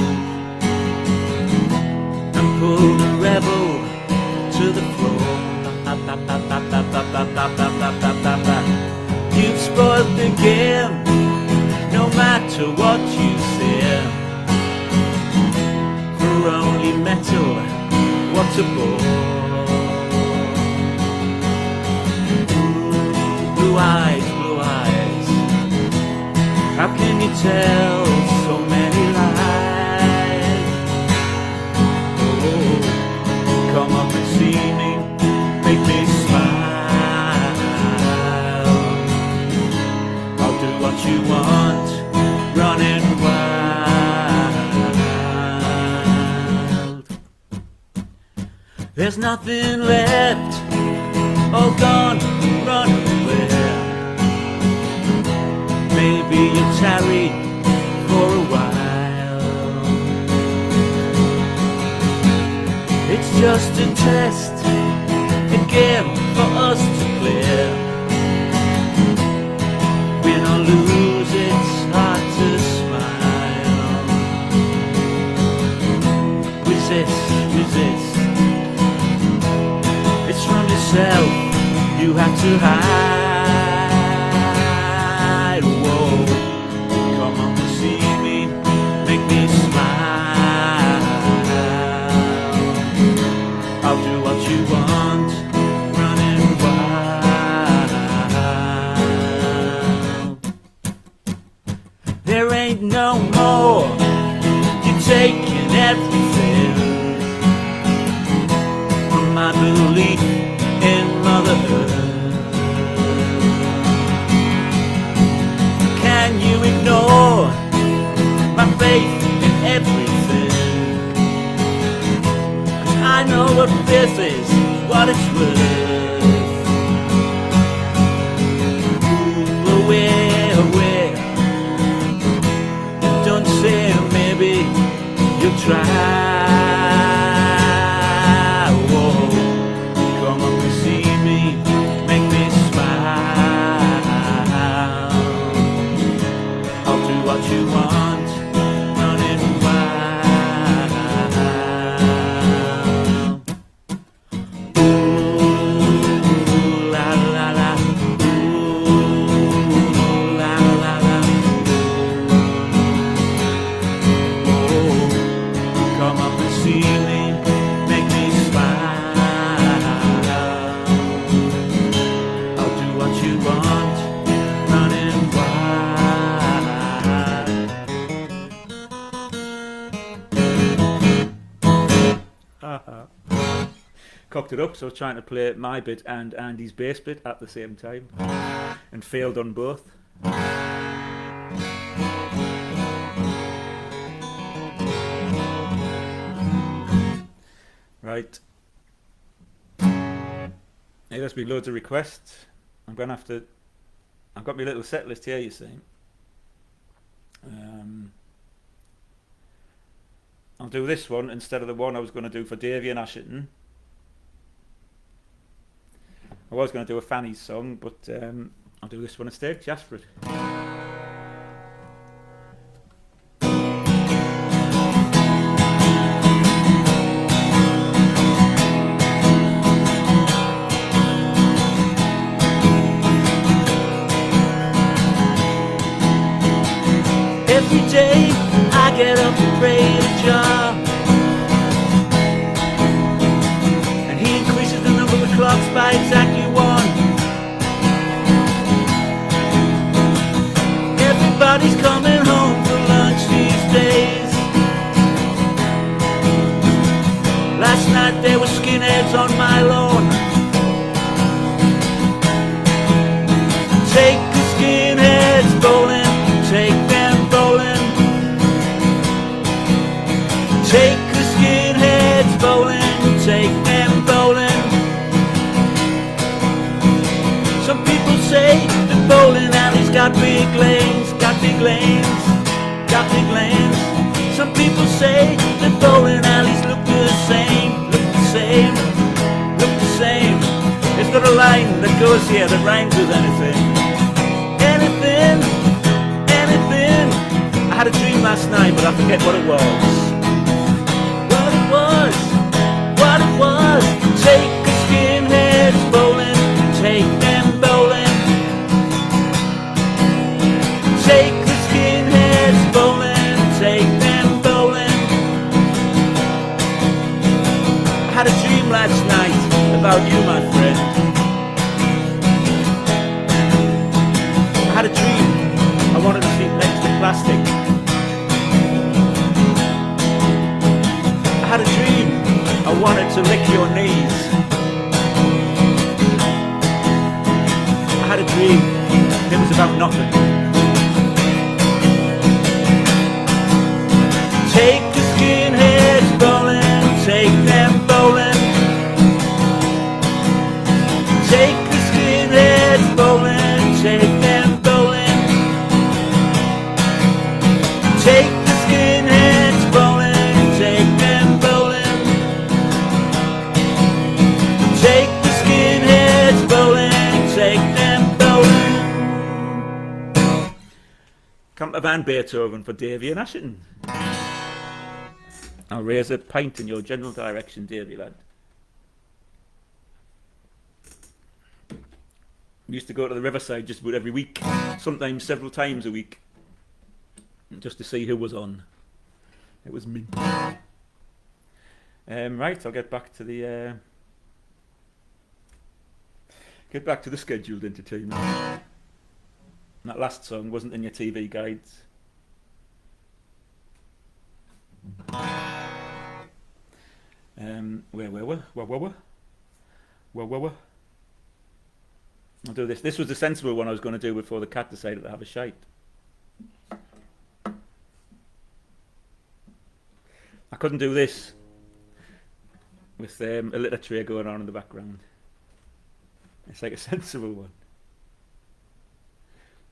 [SPEAKER 2] and pulled a rebel to the floor. the game, no matter what you say. For only metal, what a bore. Blue eyes, blue eyes, how can you tell so many lies? Oh, come up and see me, make me smile. I'll do what you want, running wild. There's nothing left, all gone, run away. Maybe you'll tarry for a while. It's just a test, a game for us to play. Win or lose, it's hard to smile. Resist, resist. It's from yourself you have to hide. Whoa, come on to see me, make me smile. I'll do what you want, running wild. There ain't no more, you're taking everything from my belief in Mother Earth. Can you ignore my faith in everything? 'Cause I know what this is, what it's worth. Ooh, away, away. Don't say maybe you'll try. What you want, running wild. Ooh, la la la. Ooh, la la la. Oh, come up and see me, make me smile. I'll do what you want, running wild.
[SPEAKER 1] Cocked it up, so I was trying to play my bit and Andy's bass bit at the same time, and failed on both. Right. Hey, there's been loads of requests. I'm going to have to... I've got my little set list here, you see. I'll do this one instead of the one I was going to do for Davy and Ashington. I was going to do a Fanny's song, but I'll do this one instead. Just for it.
[SPEAKER 2] Every day I get up and pray to Jah, and he increases the number of clocks by exactly one. Everybody's coming home for lunch these days. Last night there were skinheads on my lawn. Take the skinheads bowling, take them bowling. Take the skinheads bowling, take them bowling. Some people say that bowling alleys got big lanes, got big lanes, got big lanes. Some people say that bowling alleys look the same, look the same, look the same. It's got a line that goes here that rhymes with anything. Anything, anything. I had a dream last night, but I forget what it was. What it was, what it was. Take the skinheads bowling, take them bowling. tree. It was about nothing. Take the skinheads bowling, take them bowling. Take the skinheads bowling, take them bowling. Take the skinheads bowling, take them bowling. Take the skinheads bowling, take them bowling. Camper Van Beethoven for Davy and Ashton. I'll raise a pint in your general direction, Davy lad. We used to go to the riverside just about every week, sometimes several times a week, just to see who was on. It was me. Right, I'll get back to the scheduled entertainment. That last song wasn't in your TV guides. Where were we? I'll do this. This was the sensible one I was going to do before the cat decided to have a shite. I couldn't do this with a litter tray going on in the background. It's like a sensible one.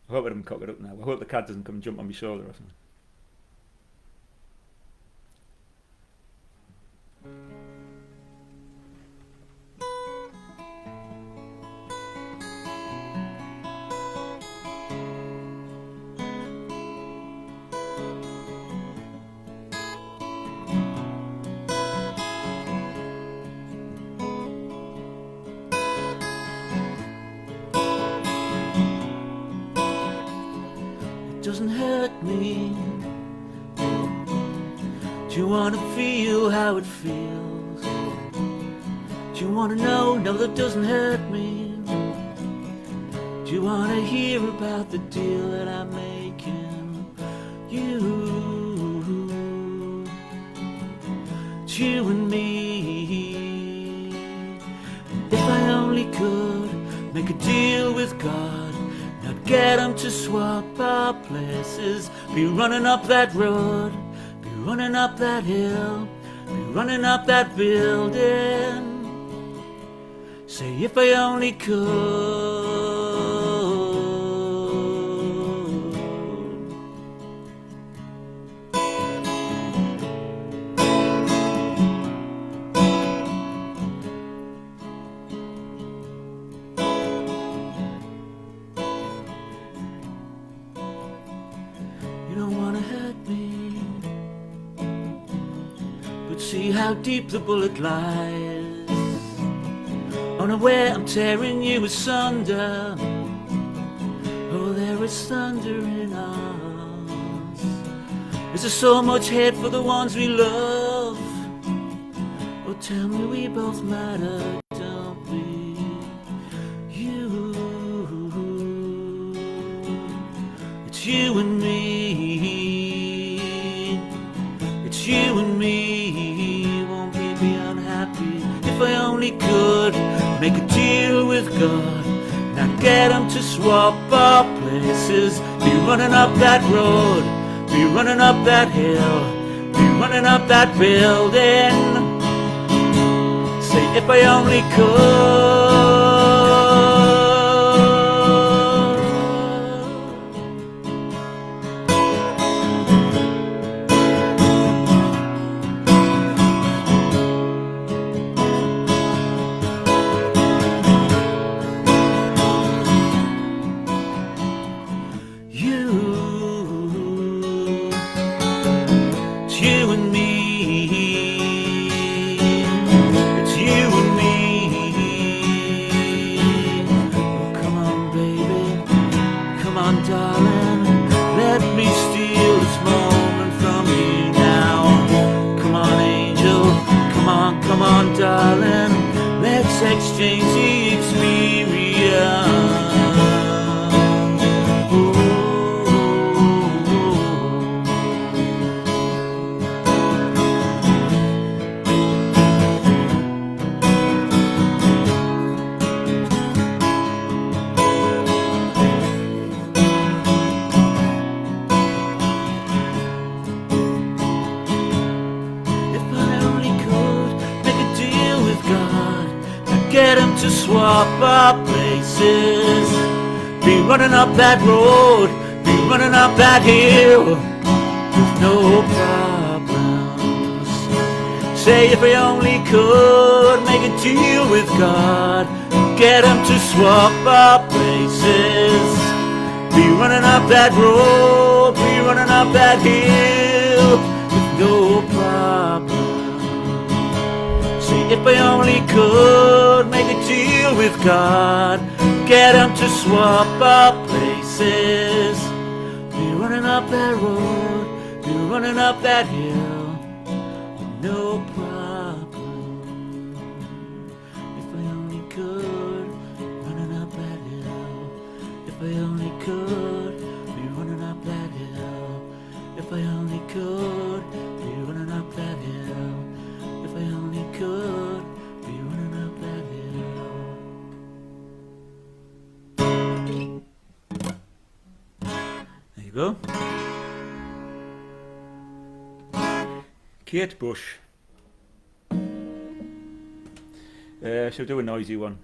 [SPEAKER 2] I hope I don't cock it up now. I hope the cat doesn't come and jump on my shoulder or something. Doesn't hurt me. Do you wanna feel how it feels? Do you wanna know? No, that doesn't hurt me. Do you wanna hear about the deal that I'm making? It's you and me. If I only could make a deal with God, get 'em to swap our places. Be running up that road, be running up that hill, be running up that building. Say if I only could. See how deep the bullet lies. Unaware I'm tearing you asunder. Oh, there is thunder in us. Is there so much hate for the ones we love? Oh, tell me we both matter, don't we? It's you and me. It's you and me. If I only could make a deal with God, now get 'em to swap our places. Be running up that road, be running up that hill, be running up that building. Say if I only could. Exchange the experience. swap our places. Be running up that road, be running up that hill with no problems. Say if we only could make a deal with God, get him to swap our places. Be running up that road, be running up that hill with no problem. See if we only could make a deal with God, get him to swap our places. Be running up that road, be running up that hill with no problem. If we only could, running up that hill. If we only could, be running up that hill. If I only could, be running up that hill. If I only could, be running up that hill. There you go.
[SPEAKER 1] Kate Bush. Shall we do a noisy one?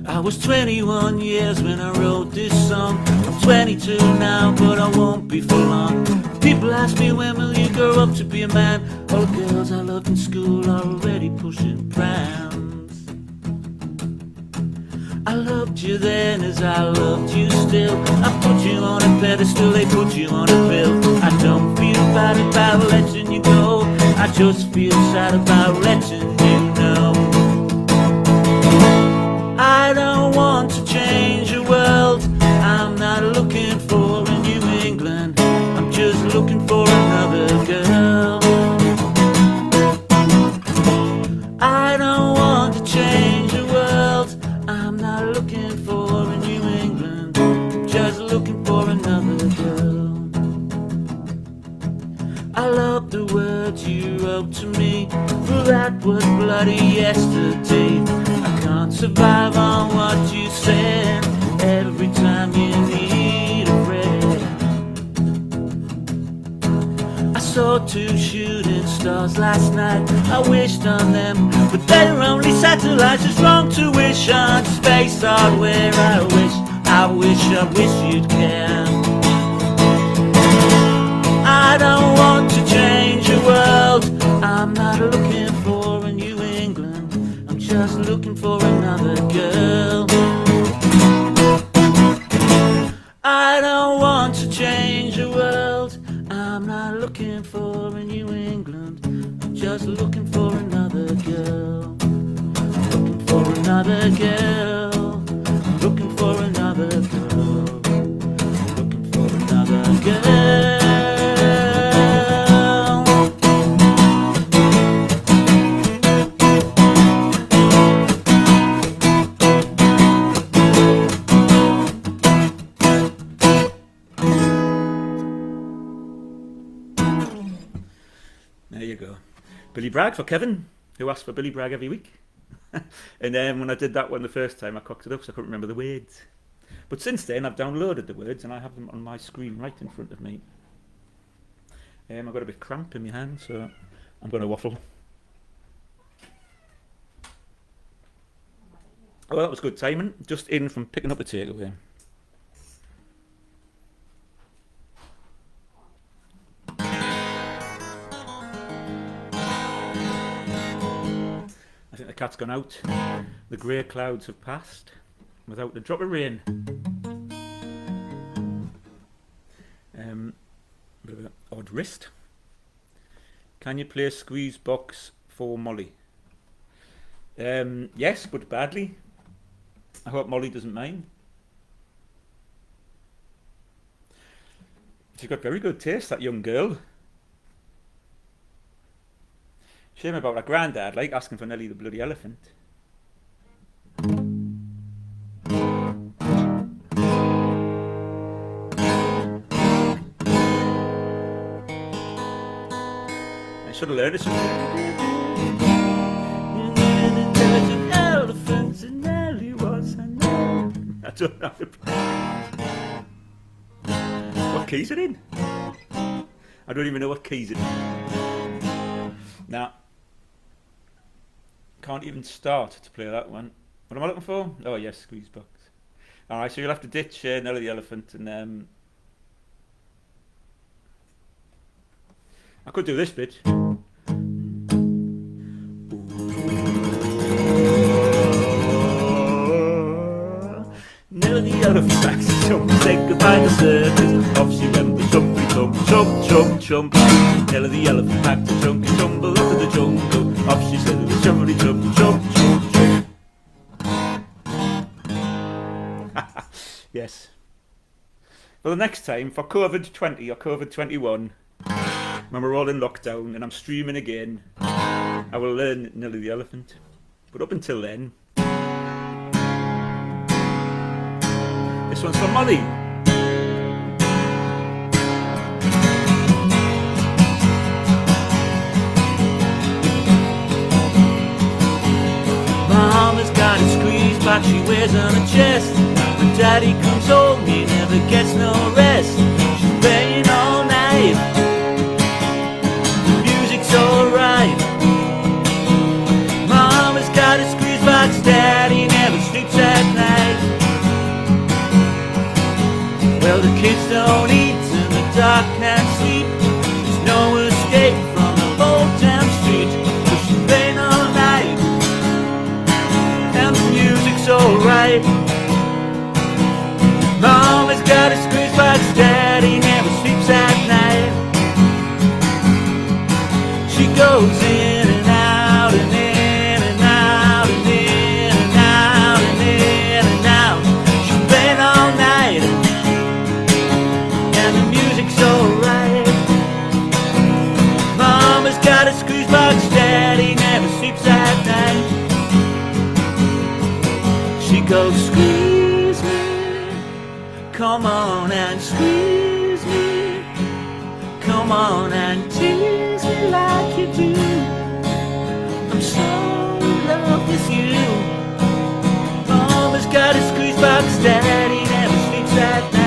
[SPEAKER 2] I was 21 years when I wrote this song. I'm 22 now, but I won't be for long. People ask me, when will you grow up to be a man? All the girls I loved in school are already pushing prams. I loved you then as I loved you still. I put you on a pedestal, they put you on a bill. I don't feel bad about letting you go, I just feel sad about letting you know. I don't want to change the world, I'm not looking for a New England, I'm just looking for another girl. I don't want to change the world, I'm not looking for a New England, I'm just looking for another girl. I love the words you wrote to me, but that was bloody yesterday. I can't survive on what you said every time you need a friend. I saw 2 shooting stars last night, I wished on them, but they were only satellites. It's wrong to wish on space hardware. I wish you'd care. I don't want to change the world, I'm not looking for a New England, I'm just looking for another girl. I don't want to change the world, I'm not looking for a New England, I'm just looking for another girl. Looking for another girl, looking for another girl, looking for another girl.
[SPEAKER 1] There you go. Billy Bragg for Kevin, who asked for Billy Bragg every week. And then when I did that one the first time, I cocked it up so I couldn't remember the words. But since then, I've downloaded the words and I have them on my screen right in front of me. I've got a bit of cramp in my hand, so I'm going to waffle. Oh, that was good timing. Just in from picking up a takeaway. I think the cat's gone out. The grey clouds have passed without a drop of rain. Bit of an odd wrist. Can you play SQUEEZEBOX for Molly? Yes, but badly. I hope Molly doesn't mind. She's got very good taste, that young girl. Shame about her granddad, like asking for Nellie the bloody elephant. I should have learned it. Intelligent elephants and Nellie was her name. I don't know how to play. keys are in? I don't even know what keys it is. Now, can't even start to play that one. What am I looking for? Oh yes, SQUEEZEBOX. Alright, so you'll have to ditch Nellie the Elephant and I could do this bit. Nellie the Elephant backs a chump, said goodbye to circus. Off she went with chumpy chump, chump, chump, chump. Nellie the Elephant packed a chunky tumble up in the jungle. Off she said with chumpy chump, chump, chump, chump. Yes. Well, the next time, for COVID-20 or COVID-21, when we're all in lockdown and I'm streaming again, I will learn Nellie the Elephant. But up until then, this one's for Molly.
[SPEAKER 2] Mama's got a SQUEEZEBOX she wears on her chest. When Daddy comes home, he never gets no rest. She's playing all night. The music's alright. Mama's got a SQUEEZEBOX, Daddy never sleeps at night. Well, the kids don't eat and the dog can't sleep. There's no escape from the old town street. So she's playing all night, and the music's alright. Mama's got a SQUEEZEBOX, Daddy never sleeps at night. She goes in and out and in and out and in and out and in and out. She's playing all night, and the music's alright. Mama's got a SQUEEZEBOX, Daddy never sleeps at night. She goes, squeeze me, come on and squeeze me, come on and tease me like you do. I'm so in love with you. Mama's got a SQUEEZEBOX, Daddy never sleeps at night.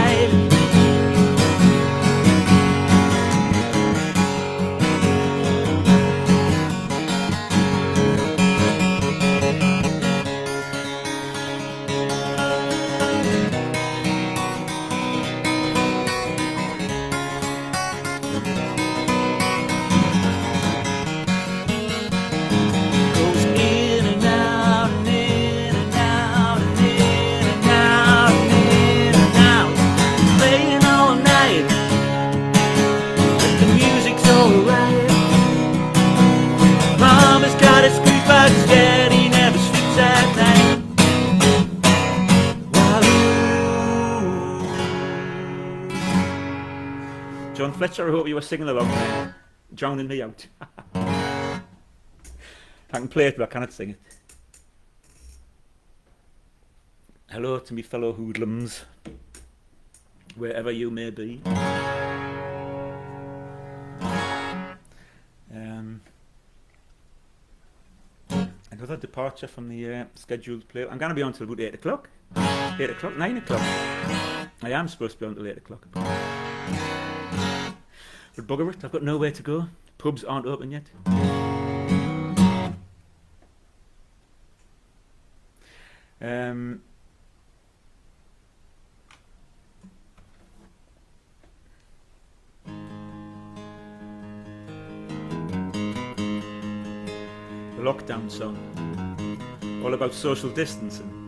[SPEAKER 1] John Fletcher, I hope you were singing along there, drowning me out. I can play it, but I cannot sing it. Hello to me fellow hoodlums, wherever you may be. Another departure from the scheduled play. I'm going to be on till about 8 o'clock. 8 o'clock, 9 o'clock. I am supposed to be on till 8 o'clock. But bugger it, I've got nowhere to go. Pubs aren't open yet. The lockdown song, all about social distancing.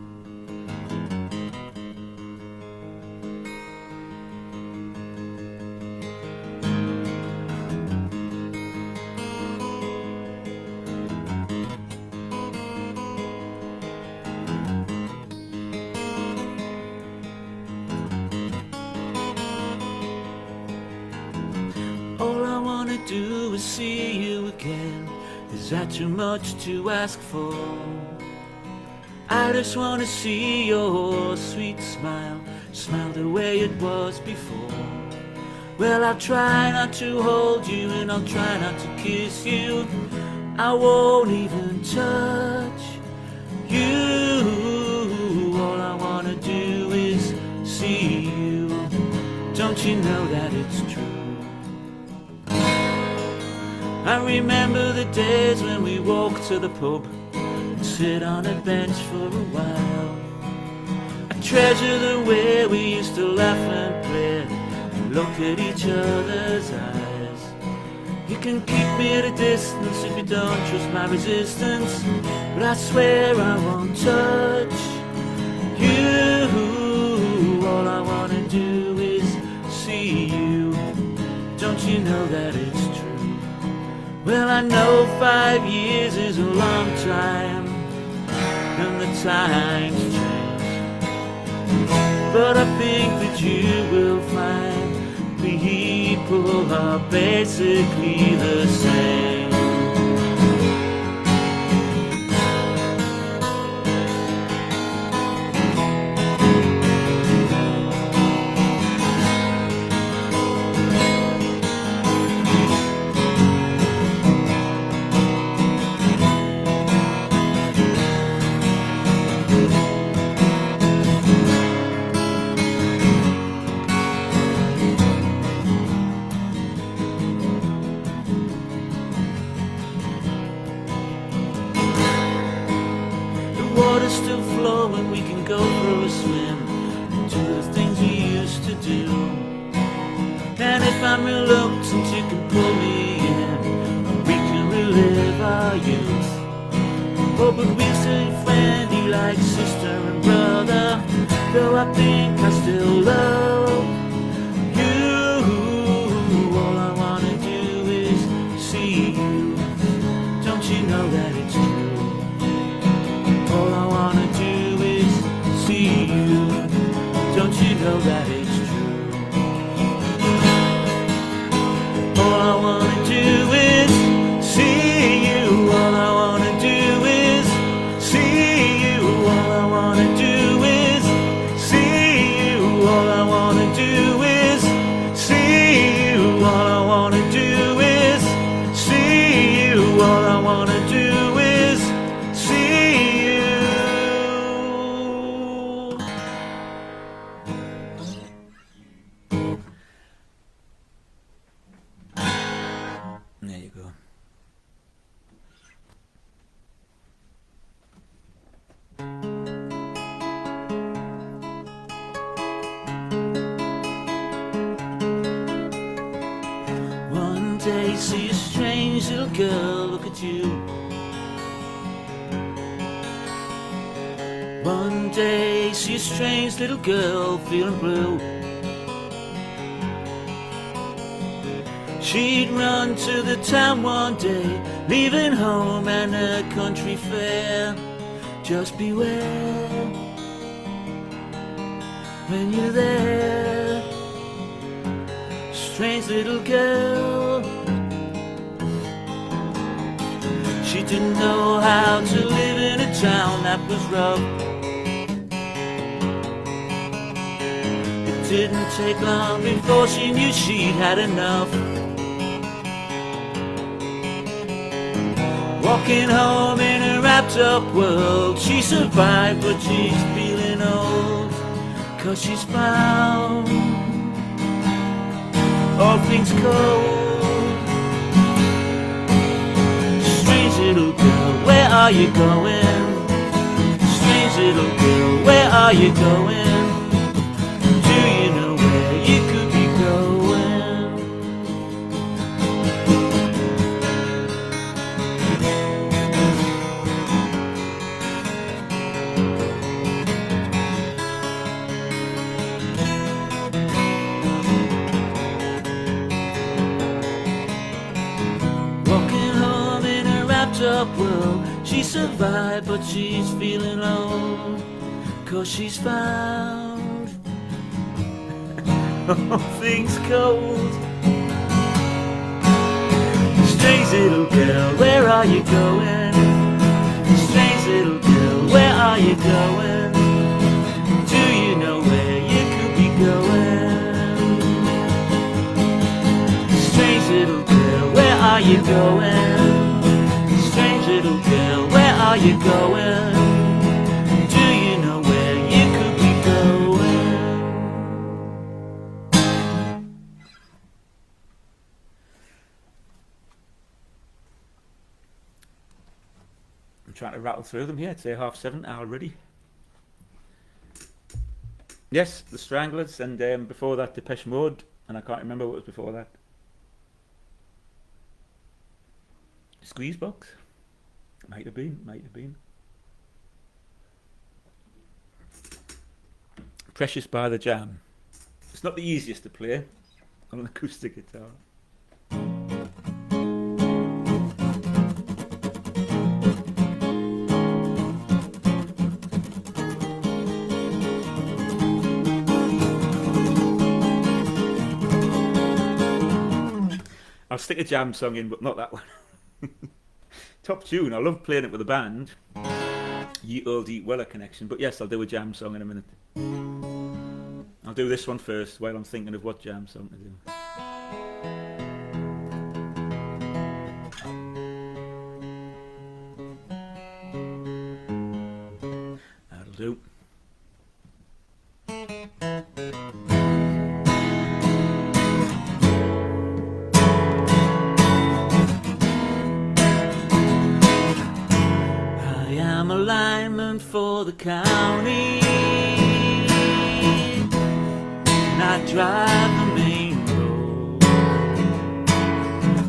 [SPEAKER 2] Do is see you again. Is that too much to ask for? I just want to see your sweet smile, smile the way it was before. Well, I'll try not to hold you and I'll try not to kiss you. I won't even touch you. All I want to do is see you. Don't you know that it's true? I remember the days when we walked to the pub and sit on a bench for a while. I treasure the way we used to laugh and play and look at each other's eyes. You can keep me at a distance if you don't trust my resistance, but I swear I won't touch you. All I wanna do is see you. Don't you know that it's true? Well, I know 5 years is a long time, and the times change, but I think that you will find people are basically the same. Still flowing, we can go for a swim and do the things we used to do. And if I'm reluctant, you can pull me in, we can relive our youth. Oh, but we'll stay friendly like sister and brother, though I think I still love you. All I wanna do is see you. Don't you know that it's true? All I wanna do is see you. Don't you know that it's true? All I wanna do is see you. All I wanna do is see you. All I wanna do is see you. All I wanna do is see you. All I wanna do is see you. All I wanna do is see you. There you go. One day see a strange little girl look at you. One day see a strange little girl feeling blue. She'd run to the town one day, leaving home and a country fair. Just beware when you're there, strange little girl. She didn't know how to live in a town that was rough. It didn't take long before she knew she'd had enough. Walking home in a wrapped up world, she survived but she's feeling old, 'cause she's found all things cold. Strange little girl, where are you going? Strange little girl, where are you going? Do you know where you could be going? Up world, she survived but she's feeling old, 'cause she's found all things cold. Strange little girl, where are you going? Strange little girl, where are you going? Do you know where you could be going? Strange little girl, where are you going? Little girl, where are you going? Do you know where you could be going?
[SPEAKER 1] trying to rattle through them here. It's 7:30 already. Yes, the Stranglers, and before that Depeche Mode, and I can't remember what was before that. SQUEEZEBOX? Might have been. Precious by the Jam. It's not the easiest to play on an acoustic guitar. I'll stick a jam song in, but not that one. Top tune. I love playing it with a band. Ye Old Eat Weller connection. But yes, I'll do a jam song in a minute. I'll do this one first while I'm thinking of what jam song to do. That'll do.
[SPEAKER 2] I'm a lineman for the county, and I drive the main road,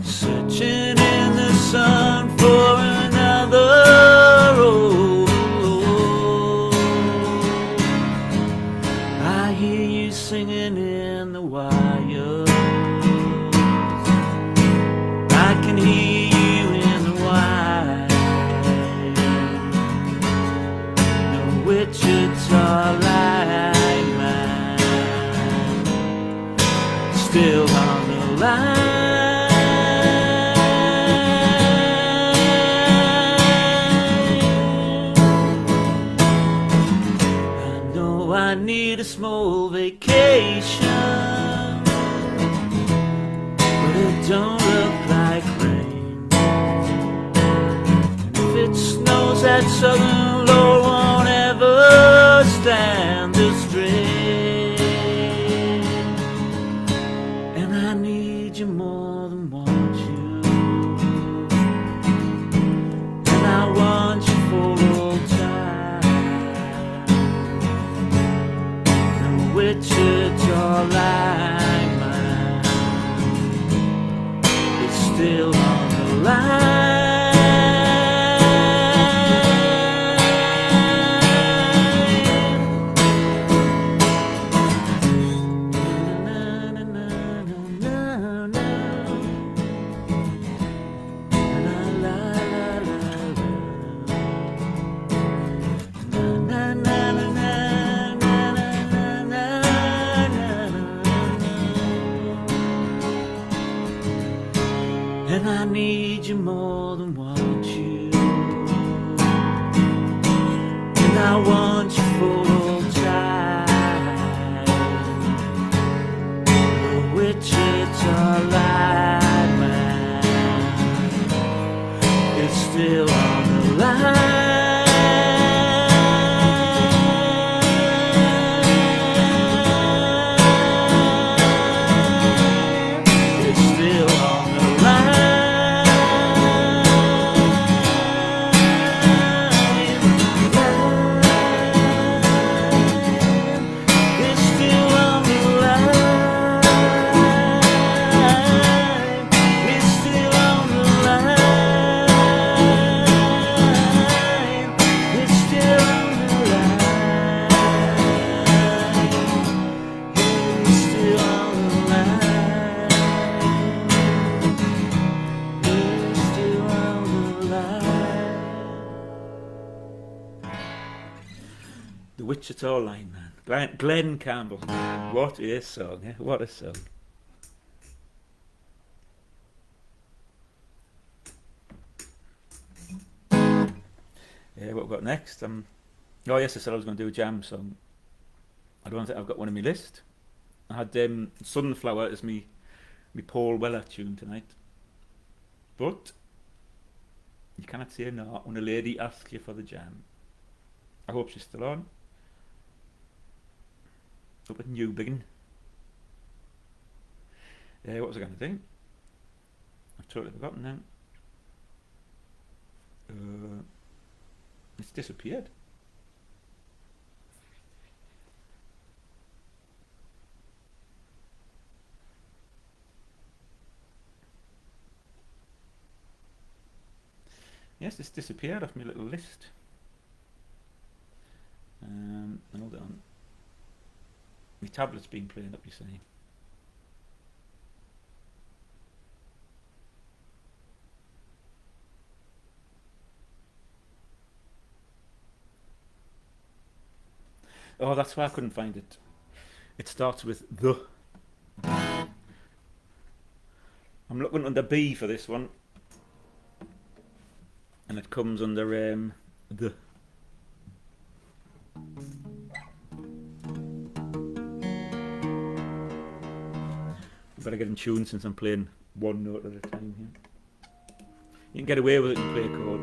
[SPEAKER 2] searching in the sun for another road. I hear you singing in the wires, I can hear you in the wire. Wichita lineman, still on the line. I know I need a small vacation, but it don't look like rain. And if it snows at Southern Lord won't ever stand the strain. And I need you more than want you, and I want you for all time. The Wichita lineman is still on the line. And I need you more than want you, and I want you for all time. The Wichita lineman is still on the line. It's still on the line. Wichita lineman, Glen Campbell. What a song, eh? What a song. Yeah, what we've got next? Oh yes, I said I was going to do a jam song. I don't think I've got one on my list. I had Sunflower as me Paul Weller tune tonight. But you cannot say no when a lady asks you for the jam. I hope she's still on. Up at Newbigin. What was I going to do? I've totally forgotten now.
[SPEAKER 1] It's disappeared. Yes, it's disappeared off my little list. Hold on. My tablet's been playing up, you see. Oh, that's why I couldn't find it. It starts with the. I'm looking under B for this one. And it comes under the. Better get in tune since I'm playing one note at a time here. You can get away with it and play a chord.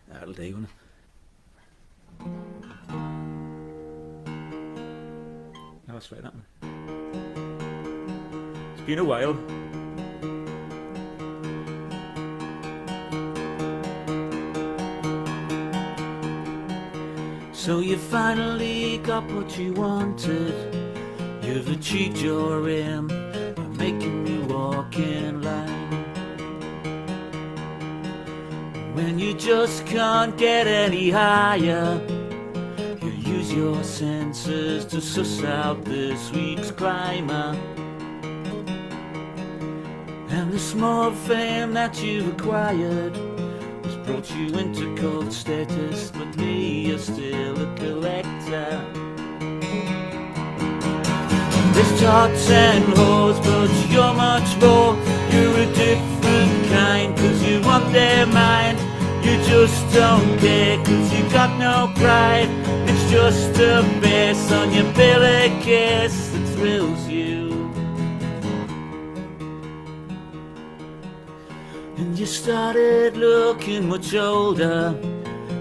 [SPEAKER 1] That'll do, won't it? No, let's try that one. It's been a while.
[SPEAKER 2] So you finally got what you wanted. You've achieved your R.E.M by making you walk in line. When you just can't get any higher, you use your senses to suss out this week's climber. And the small fame that you've acquired brought you into cult status, but me, you're still a collector. There's tots and whores, but you're much more. You're a different kind, cause you want their mind. You just don't care, cause you got no pride. It's just a bass on your pillowcase that thrills you. And you started looking much older,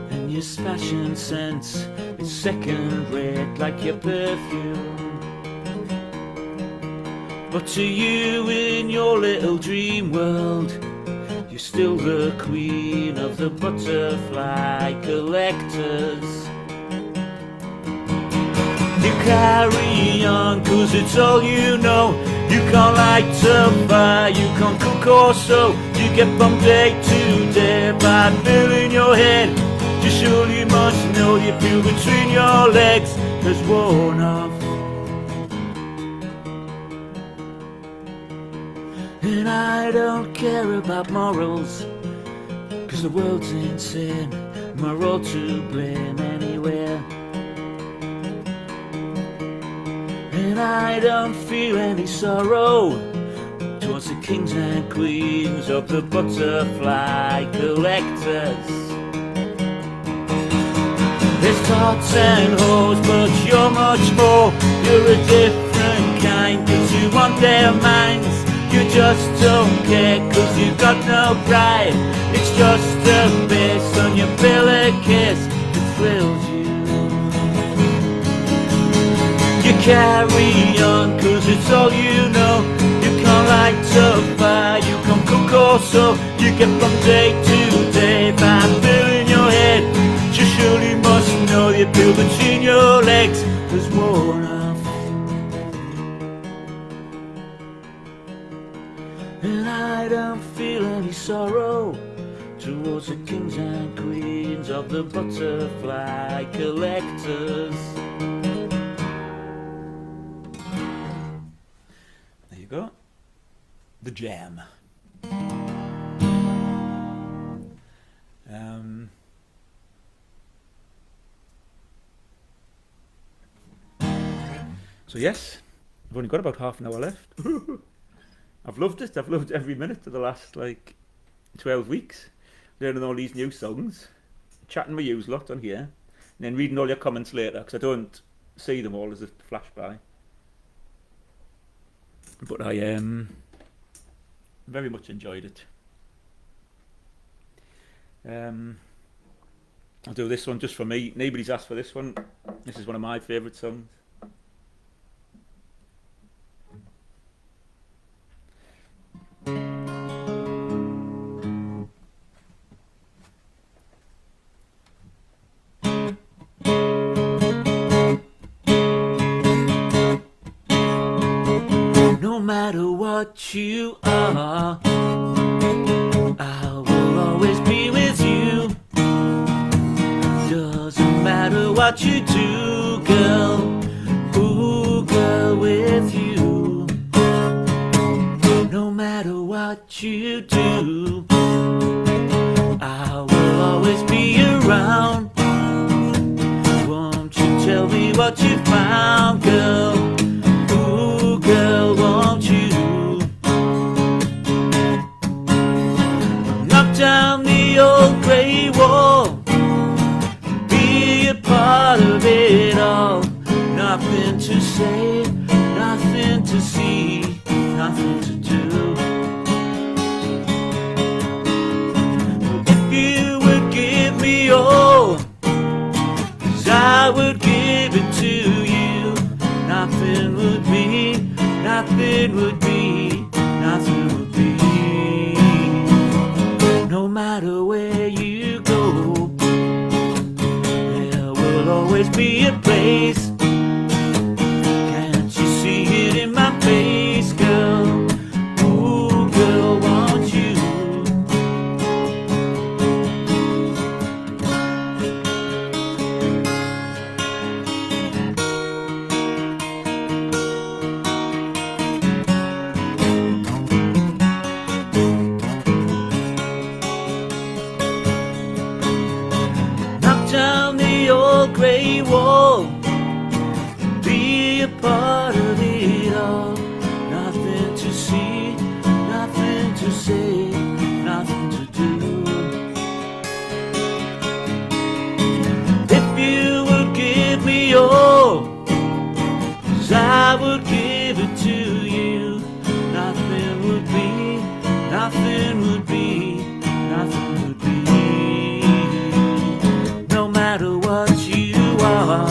[SPEAKER 2] and your fashion sense is second rate like your perfume. But to you in your little dream world, you're still the queen of the butterfly collectors. You carry on cause it's all you know. You can't light a fire, you can't cook or sew. You get from day to day by filling your head. You surely must know your peel between your legs has worn off. And I don't care about morals, cause the world's insane. We're all to blame anywhere. And I don't feel any sorrow towards the kings and queens of the butterfly collectors. There's tots and whores, but you're much more. You're a different kind, cause you want their minds. You just don't care, cause you got no pride. It's just a bass on your pillowcase that thrills you. You carry on, cause it's all you know. You can't light a fire, you can't cook or sew. You get from day to day by filling your head. You surely must know your pill between your legs has worn off. And I don't feel any sorrow towards the kings and queens of the butterfly collectors.
[SPEAKER 1] There you go. The Jam. So yes, I've only got about half an hour left. I've loved it. I've loved every minute of the last, 12 weeks. Learning all these new songs. Chatting with yous lot on here. And then reading all your comments later, because I don't see them all as a flash by. But I very much enjoyed it. I'll do this one just for me. Nobody's asked for this one. This is one of my favourite songs.
[SPEAKER 2] what you are. I will always be with you. Doesn't matter what you do, girl. Ooh, girl, with you. No matter what you do, I will always be around. Won't you tell me what you found, girl? Ooh, girl, won't you? Knock down the old grey wall, be a part of it all. Nothing to say, nothing to see, nothing to do. If you would give me all, 'cause I would give it to you. Nothing would be, nothing would be, nothing would be. No matter where you go, there will always be a place. Can't you see it in my face, girl? Ooh, girl, won't you? Knock down the old grey wall, be a part of it all. Nothing to see, nothing to say, nothing to do. If you would give me all, 'cause I would give it to you. Nothing would be, nothing would be, nothing would be. No matter what you are,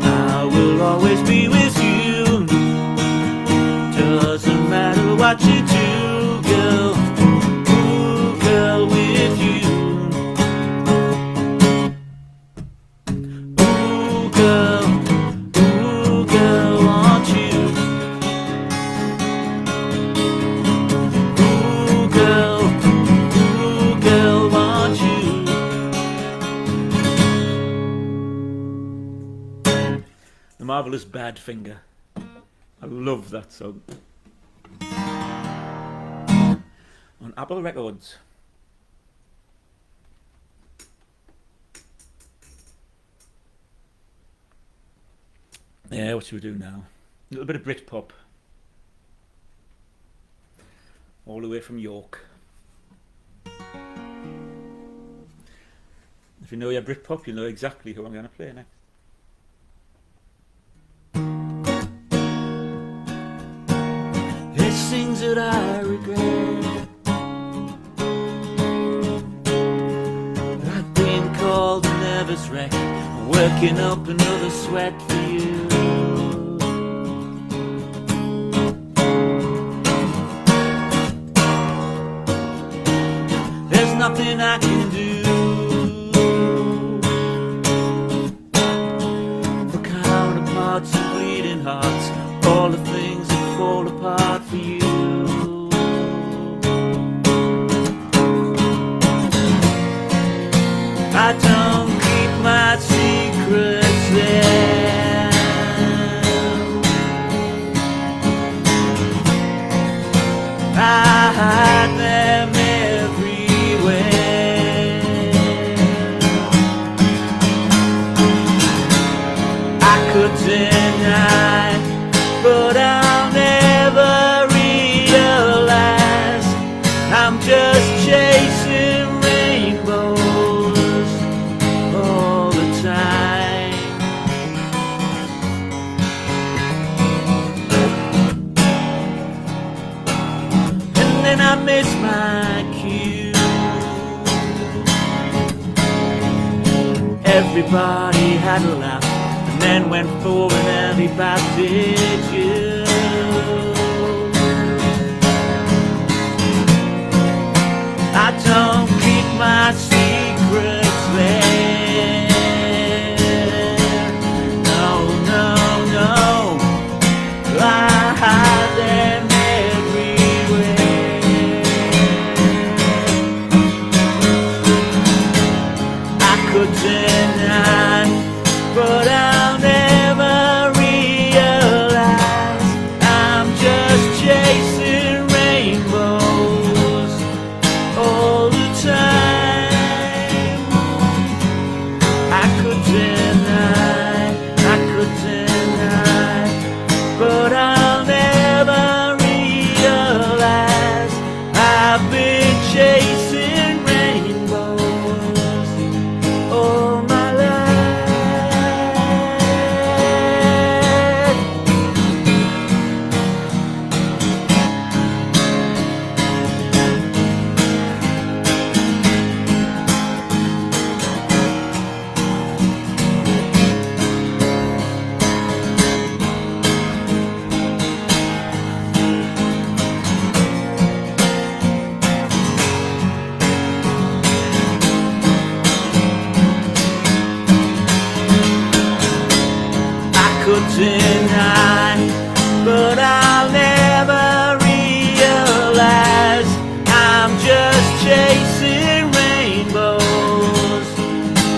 [SPEAKER 2] I will always be with you. Doesn't matter what you do, girl. Ooh, girl, with you. Ooh, girl, want you. Ooh, girl, want you.
[SPEAKER 1] The marvellous Badfinger. I love that song. On Apple Records. Yeah, what should we do now? A little bit of Britpop. All the way from York. If you know your Britpop, you know exactly who I'm going to play next.
[SPEAKER 2] There's things that I regret, like being called a nervous wreck, working up another sweat for you. There's nothing I can do for counterparts and bleeding hearts, all the things that fall apart for you. I don't keep my secrets there. I hide them everywhere. I could deny, but I'll never realize I'm just chasing rainbows all the time. And then I miss my cue. Everybody had a laugh and then went for an early bath, did you? I don't keep my secrets there. No, no, no, I hide them could deny, but I'll never realize I'm just chasing rainbows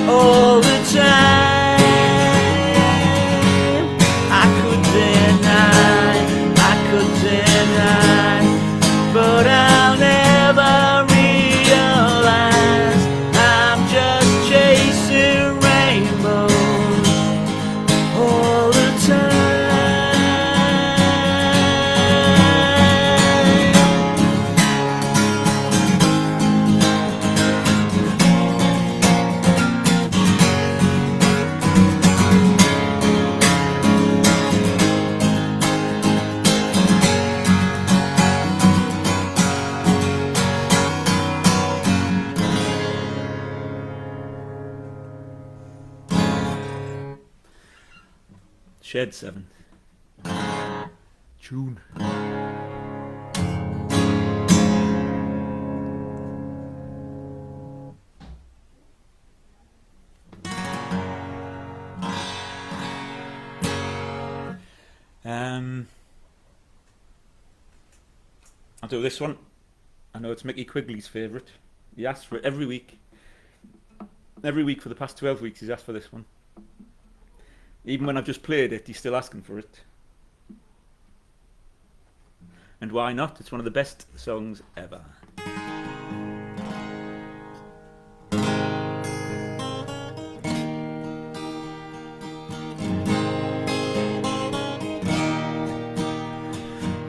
[SPEAKER 2] all the time. I could deny, but I'll never realize I'm just chasing rainbows all the time.
[SPEAKER 1] Shed 7. Tune. I'll do this one. I know it's Mickey Quigley's favourite. He asks for it every week. Every week for the past 12 weeks he's asked for this one. Even when I've just played it, he's still asking for it. And why not? It's one of the best songs ever.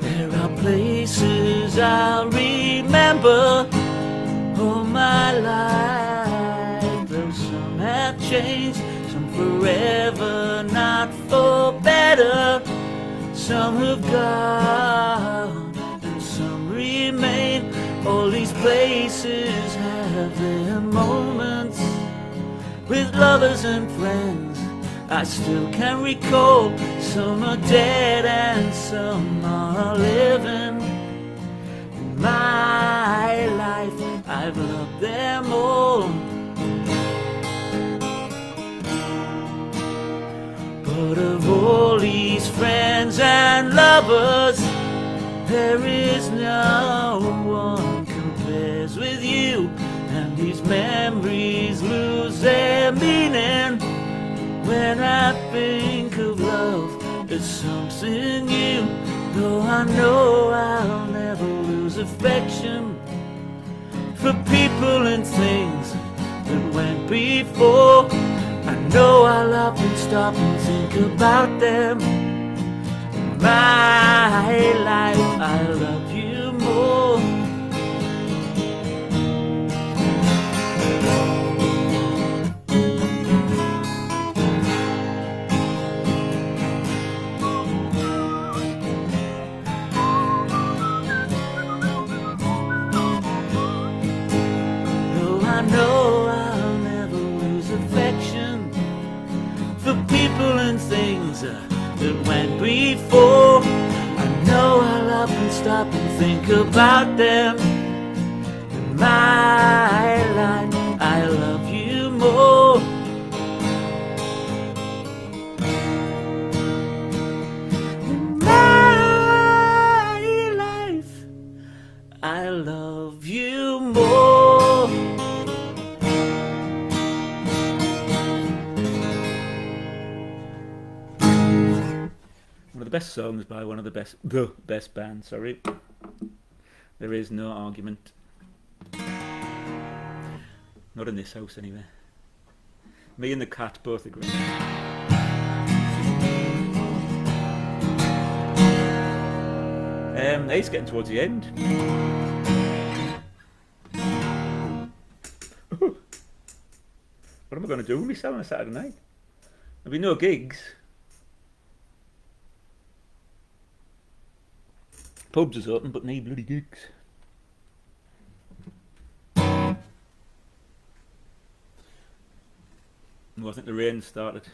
[SPEAKER 2] There are places I'll remember all my life, though some have changed, some forever, not for better. Some have gone and some remain. All these places have their moments with lovers and friends I still can recall. Some are dead and some are living. In my life I've loved them all. But of all these friends and lovers, there is no one compares with you. And these memories lose their meaning when I think of love as something new. Though I know I'll never lose affection for people and things that went before. I know I'll often stop and think about them. In my life I love you more. Though I know I'll never lose affection for people and things that went before. I know I'll often stop and think about them. In my life I love you more. In my life I love you more.
[SPEAKER 1] One of the best songs by one of the best band, sorry. There is no argument. Not in this house anyway. Me and the cat both agree. It's getting towards the end. What am I going to do with myself on a Saturday night? There'll be no gigs. Pubs is open, but no bloody gigs. Well, I think the rain started.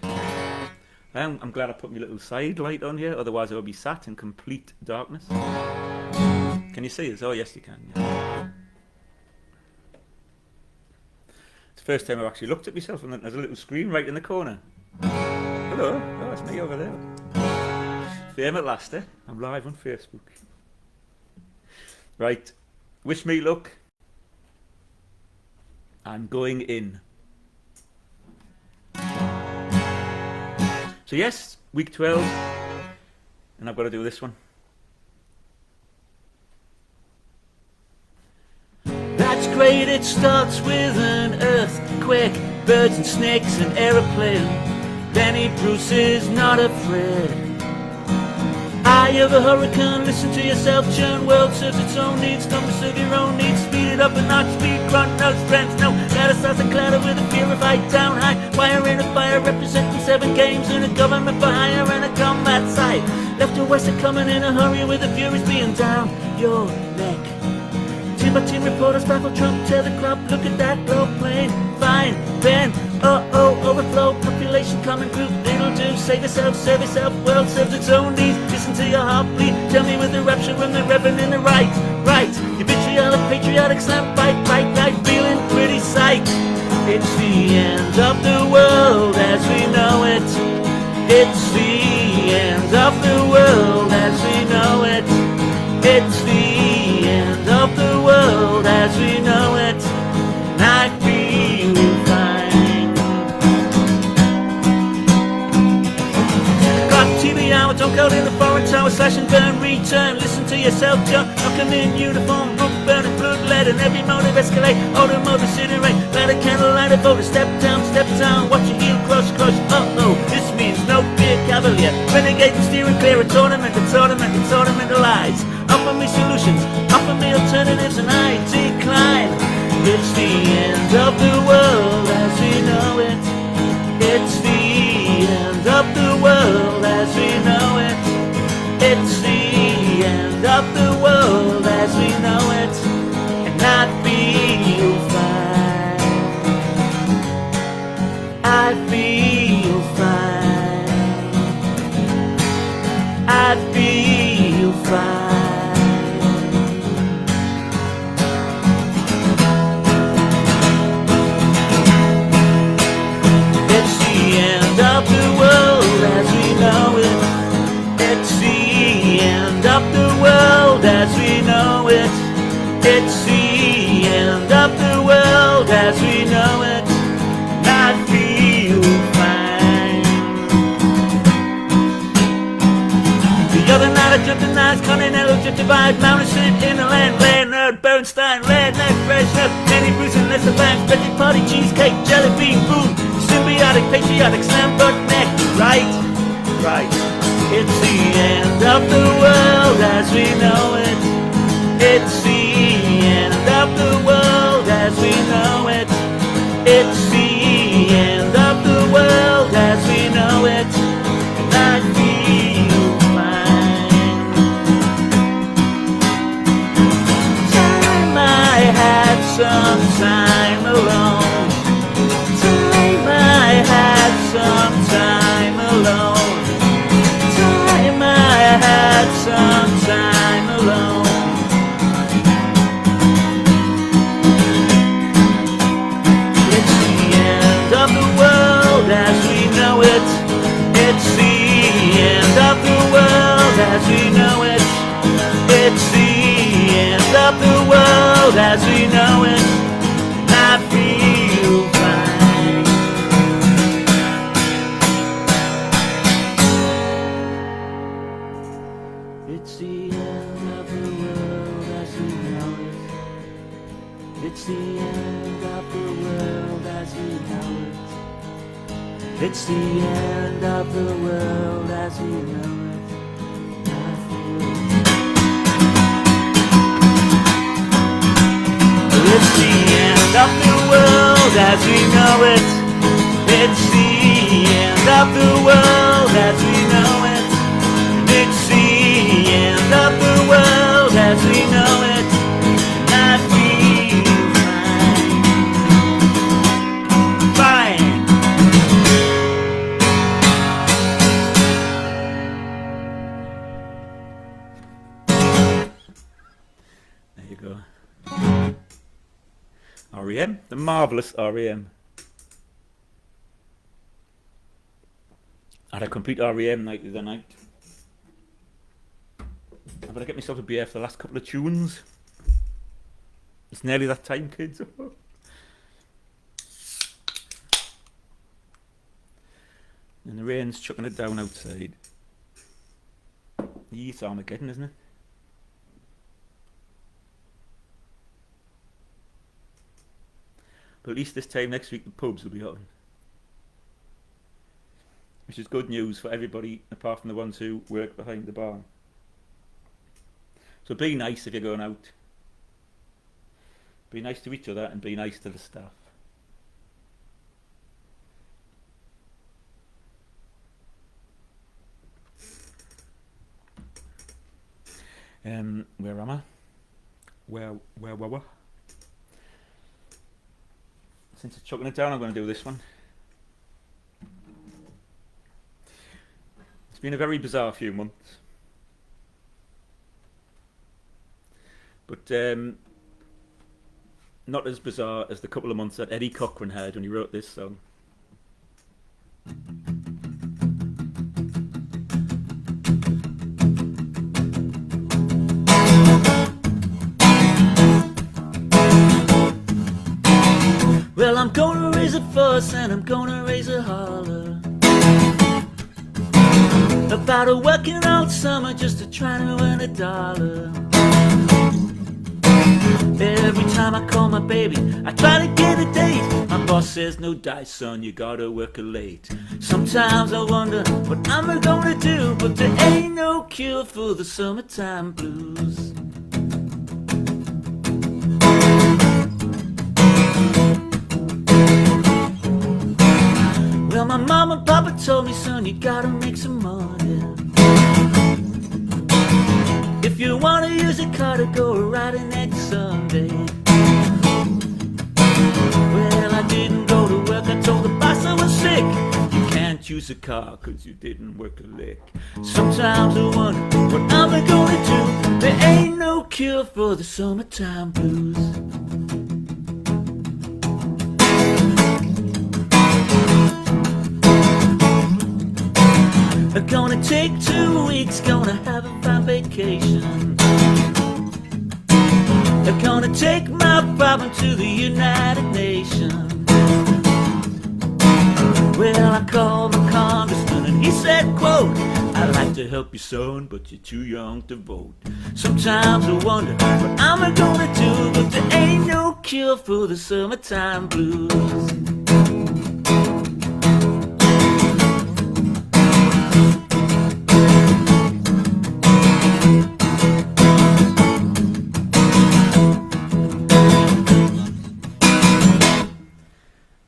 [SPEAKER 1] I'm glad I put my little side light on here, otherwise I would be sat in complete darkness. Can you see us? Oh yes you can. Yeah. It's the first time I've actually looked at myself and there's a little screen right in the corner. Hello, oh, it's me over there. Fame at last, eh? I'm live on Facebook. Right. Wish me luck. I'm going in. So yes, week 12. And I've got to do this one.
[SPEAKER 2] That's great, it starts with an earthquake, birds and snakes, an aeroplane. Benny Bruce is not afraid. Eye of a hurricane, listen to yourself churn. World serves its own needs, don't serve your own needs. Speed it up and not speed, grunt, no strength, no. Ladder starts a clouder with a fear of height down high. Wire in a fire representing 7 games and a government for hire and a combat site. Left or west are coming in a hurry with the furies being down your neck. Team by team reporters baffle Trump, tear the crop, look at that globe plane. Fine, then, overflow, population, common group, it'll do. Save yourself, serve yourself, world serves its own needs. Listen to your heartbeat, tell me with the rapture and the reverend in the right. You vitriolic, patriotic, slam, right, feeling pretty sight. It's the end of the world as we know it. It's the end of the world as we know it. It's the end of the world as we know it. And I feel fine. Got TV hour, don't go to the foreign tower, slash and burn, return. Listen to yourself, John. Knock 'em in uniform, book burning, blood lead, and every motive escalate. Automotive city rain, light a candle, light a vote, step down, watch your heel crush. This means no fear, cavalier. Renegade and steering clear, it's ornamental. Offer me solutions, offer me alternatives, and I decline. It's the end of the world as we know it. It's the end of the world as we know it. It's the end of the world as we know it. And I feel fine. I feel fine. I feel fine. As we know it, it's the end of the world as we know it. And I feel fine. The other night I dreamt the nights, continental drift divide, mountain sit in the land, nerd, Bernstein, land, fresh up, Danny Bruce and Lester Banks, birthday party, cheesecake, jelly bean, boom, symbiotic, patriotic, slam butt neck, right. It's the end of the world as we know it. It's the end of the world as we know it. It's the end of the world as we know it. And I feel fine. Time I had some time alone. Time I had some time alone. I had some time alone. It's the end of the world as we know it. It's the end of the world as we know it. It's the end of the world as we know it. I feel fine. It's the end of the world as we know it. It's the end of the world as we know it. It's the end of the world as we know it. It's the end of the world as we know it. It's the end of the world as we know it. It's the end of the world as we know it. And I feel fine.
[SPEAKER 1] There you go. R.E.M, the marvellous R.E.M. I had a complete R.E.M night the other night. I better get myself a beer for the last couple of tunes. It's nearly that time, kids. And the rain's chucking it down outside. It's Armageddon, isn't it? But at least this time next week the pubs will be open. Which is good news for everybody apart from the ones who work behind the bar. So be nice if you're going out. Be nice to each other and be nice to the staff. Where am I? Where were we? Since it's chucking it down, I'm going to do this one. It's been a very bizarre few months. But not as bizarre as the couple of months that Eddie Cochran had when he wrote this song.
[SPEAKER 2] Well, I'm gonna raise a fuss and I'm gonna raise a holler about a working all summer just to try to earn a dollar. Every time I call my baby, I try to get a date. My boss says, no dice, son, you gotta work late. Sometimes I wonder what I'm gonna do, but there ain't no cure for the summertime blues. Well, my mom and papa told me, son, you gotta make some money. If you wanna use a car to go riding next Sunday. Well, I didn't go to work, I told the boss I was sick. You can't use a car cause you didn't work a lick. Sometimes I wonder what I'm gonna do. There ain't no cure for the summertime blues. I'm gonna take 2 weeks, gonna have a fine vacation. I'm gonna take my problem to the United Nations. Well, I called my congressman and he said, quote, I'd like to help you, son, but you're too young to vote. Sometimes I wonder what I'm gonna do, but there ain't no cure for the summertime blues.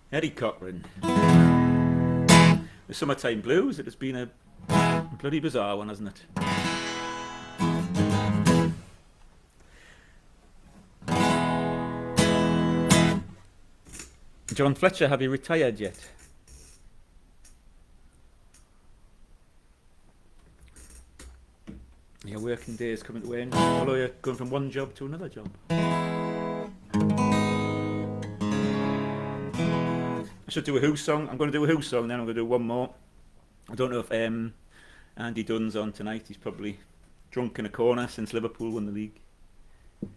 [SPEAKER 1] Eddie Cochran. The Summertime Blues. It has been a bloody bizarre one, hasn't it? John Fletcher, have you retired yet? Your working day is coming to an end, although you're going from one job to another job. I should do a Who song. I'm going to do a Who song, then I'm going to do one more. I don't know if Andy Dunn's on tonight. He's probably drunk in a corner since Liverpool won the league. I'm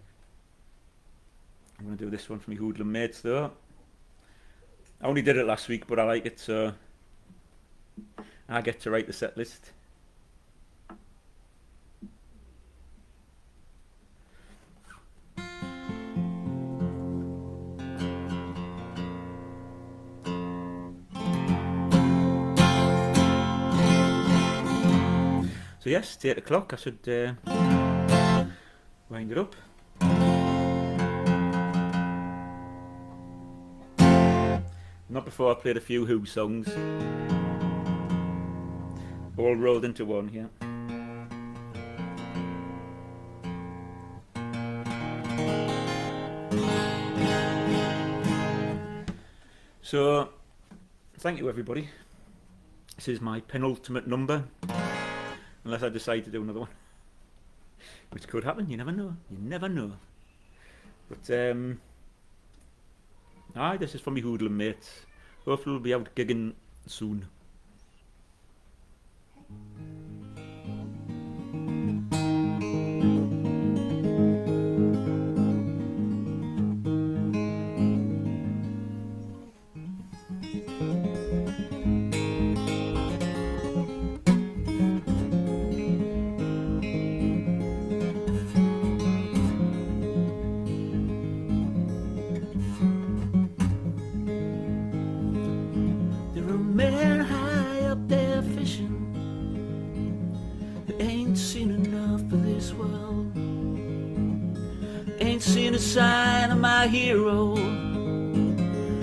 [SPEAKER 1] going to do this one for my hoodlum mates though. I only did it last week, but I like it, so I get to write the set list. So yes, it's 8 o'clock, I should wind it up. Not before I played a few Who songs. All rolled into one here. So, thank you everybody. This is my penultimate number. Unless I decide to do another one. Which could happen, you never know. You never know. But, aye, this is from me hoodlum mates. Hopefully we'll be out gigging soon.
[SPEAKER 2] There are men high up there fishing that ain't seen enough of this world, ain't seen a sign of my hero.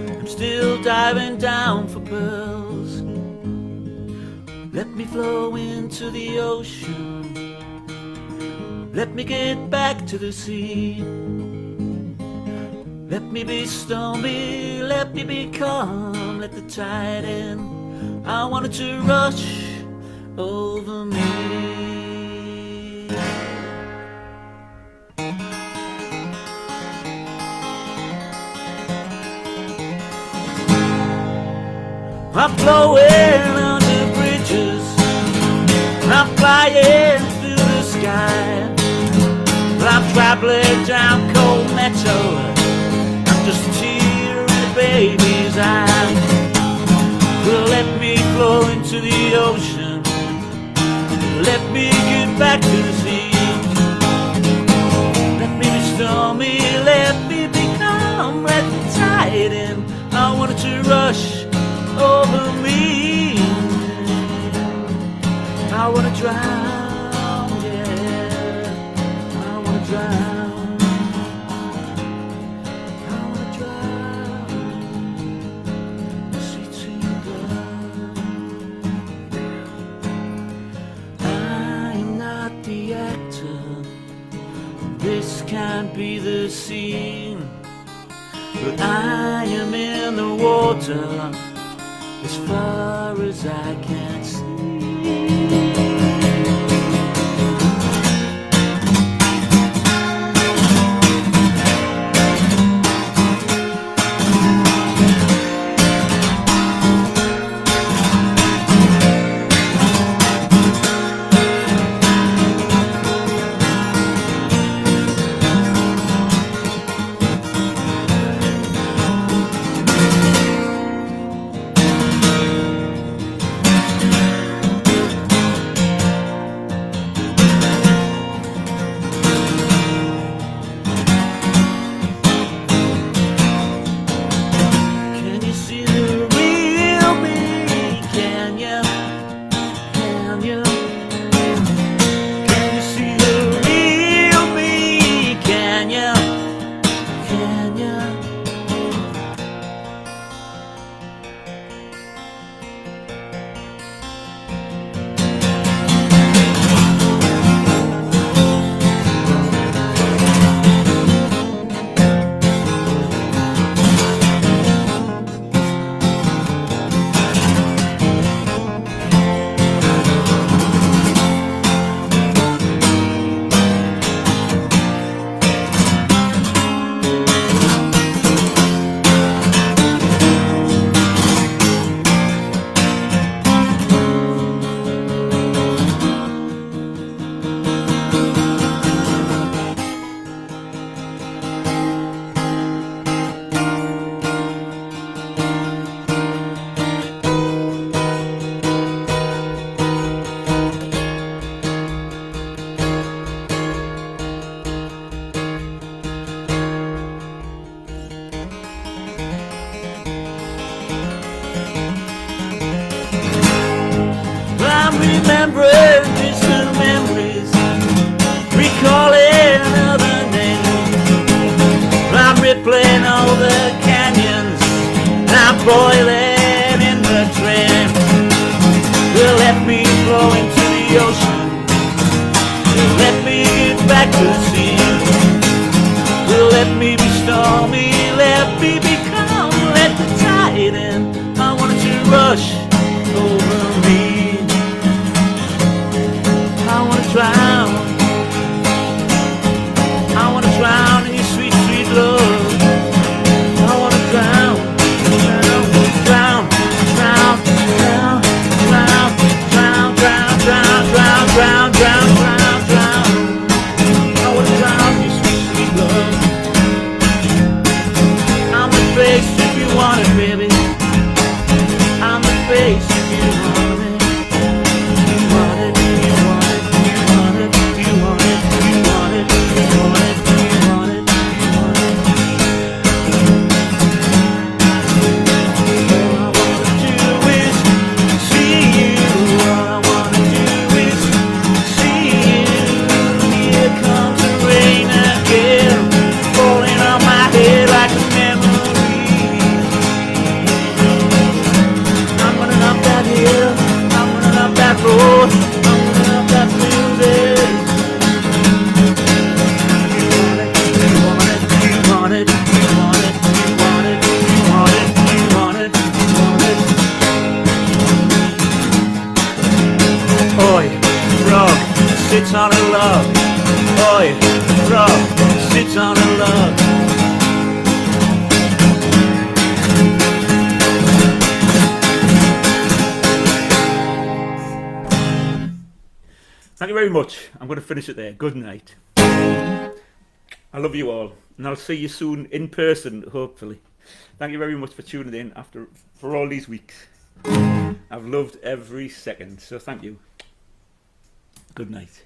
[SPEAKER 2] I'm still diving down for pearls. Let me flow into the ocean, let me get back to the sea. Let me be stormy, let me be calm, let the tide in. I want it to rush over me. I'm flowing under bridges, I'm flying through the sky, I'm traveling down cold metal, I'm just a tear in the baby's eye. Well, let me flow into the ocean, let me get back to the sea. Let me be stormy, let me be calm, let the tide in. I want it to rush over me. I wanna drown, yeah. I wanna drown. I wanna drown. Sweet, sweet love. I'm not the actor. This can't be the scene. But I am in the water as far as I can see. Remembering distant memories, recalling other names. I'm rippling all the canyons, I'm boiling in the train. Well, let me flow into the ocean, let me get back to the sea. Well, let me be stormy, let me be calm, let the tide in. I want it to rush over me. I wanna drown. I wanna drown in your sweet, sweet love. I wanna drown, drown, drown, drown, drown, drown, drown, drown, drown, drown, drown, drown, drown, drown. I wanna drown in your sweet, sweet love. I'm the face if you want it, baby. on a log. Boy, the frog sits on a log.
[SPEAKER 1] Thank you very much. I'm going to finish it there. Good night. I love you all, and I'll see you soon in person, hopefully. Thank you very much for tuning in for all these weeks. I've loved every second, so thank you. Good night.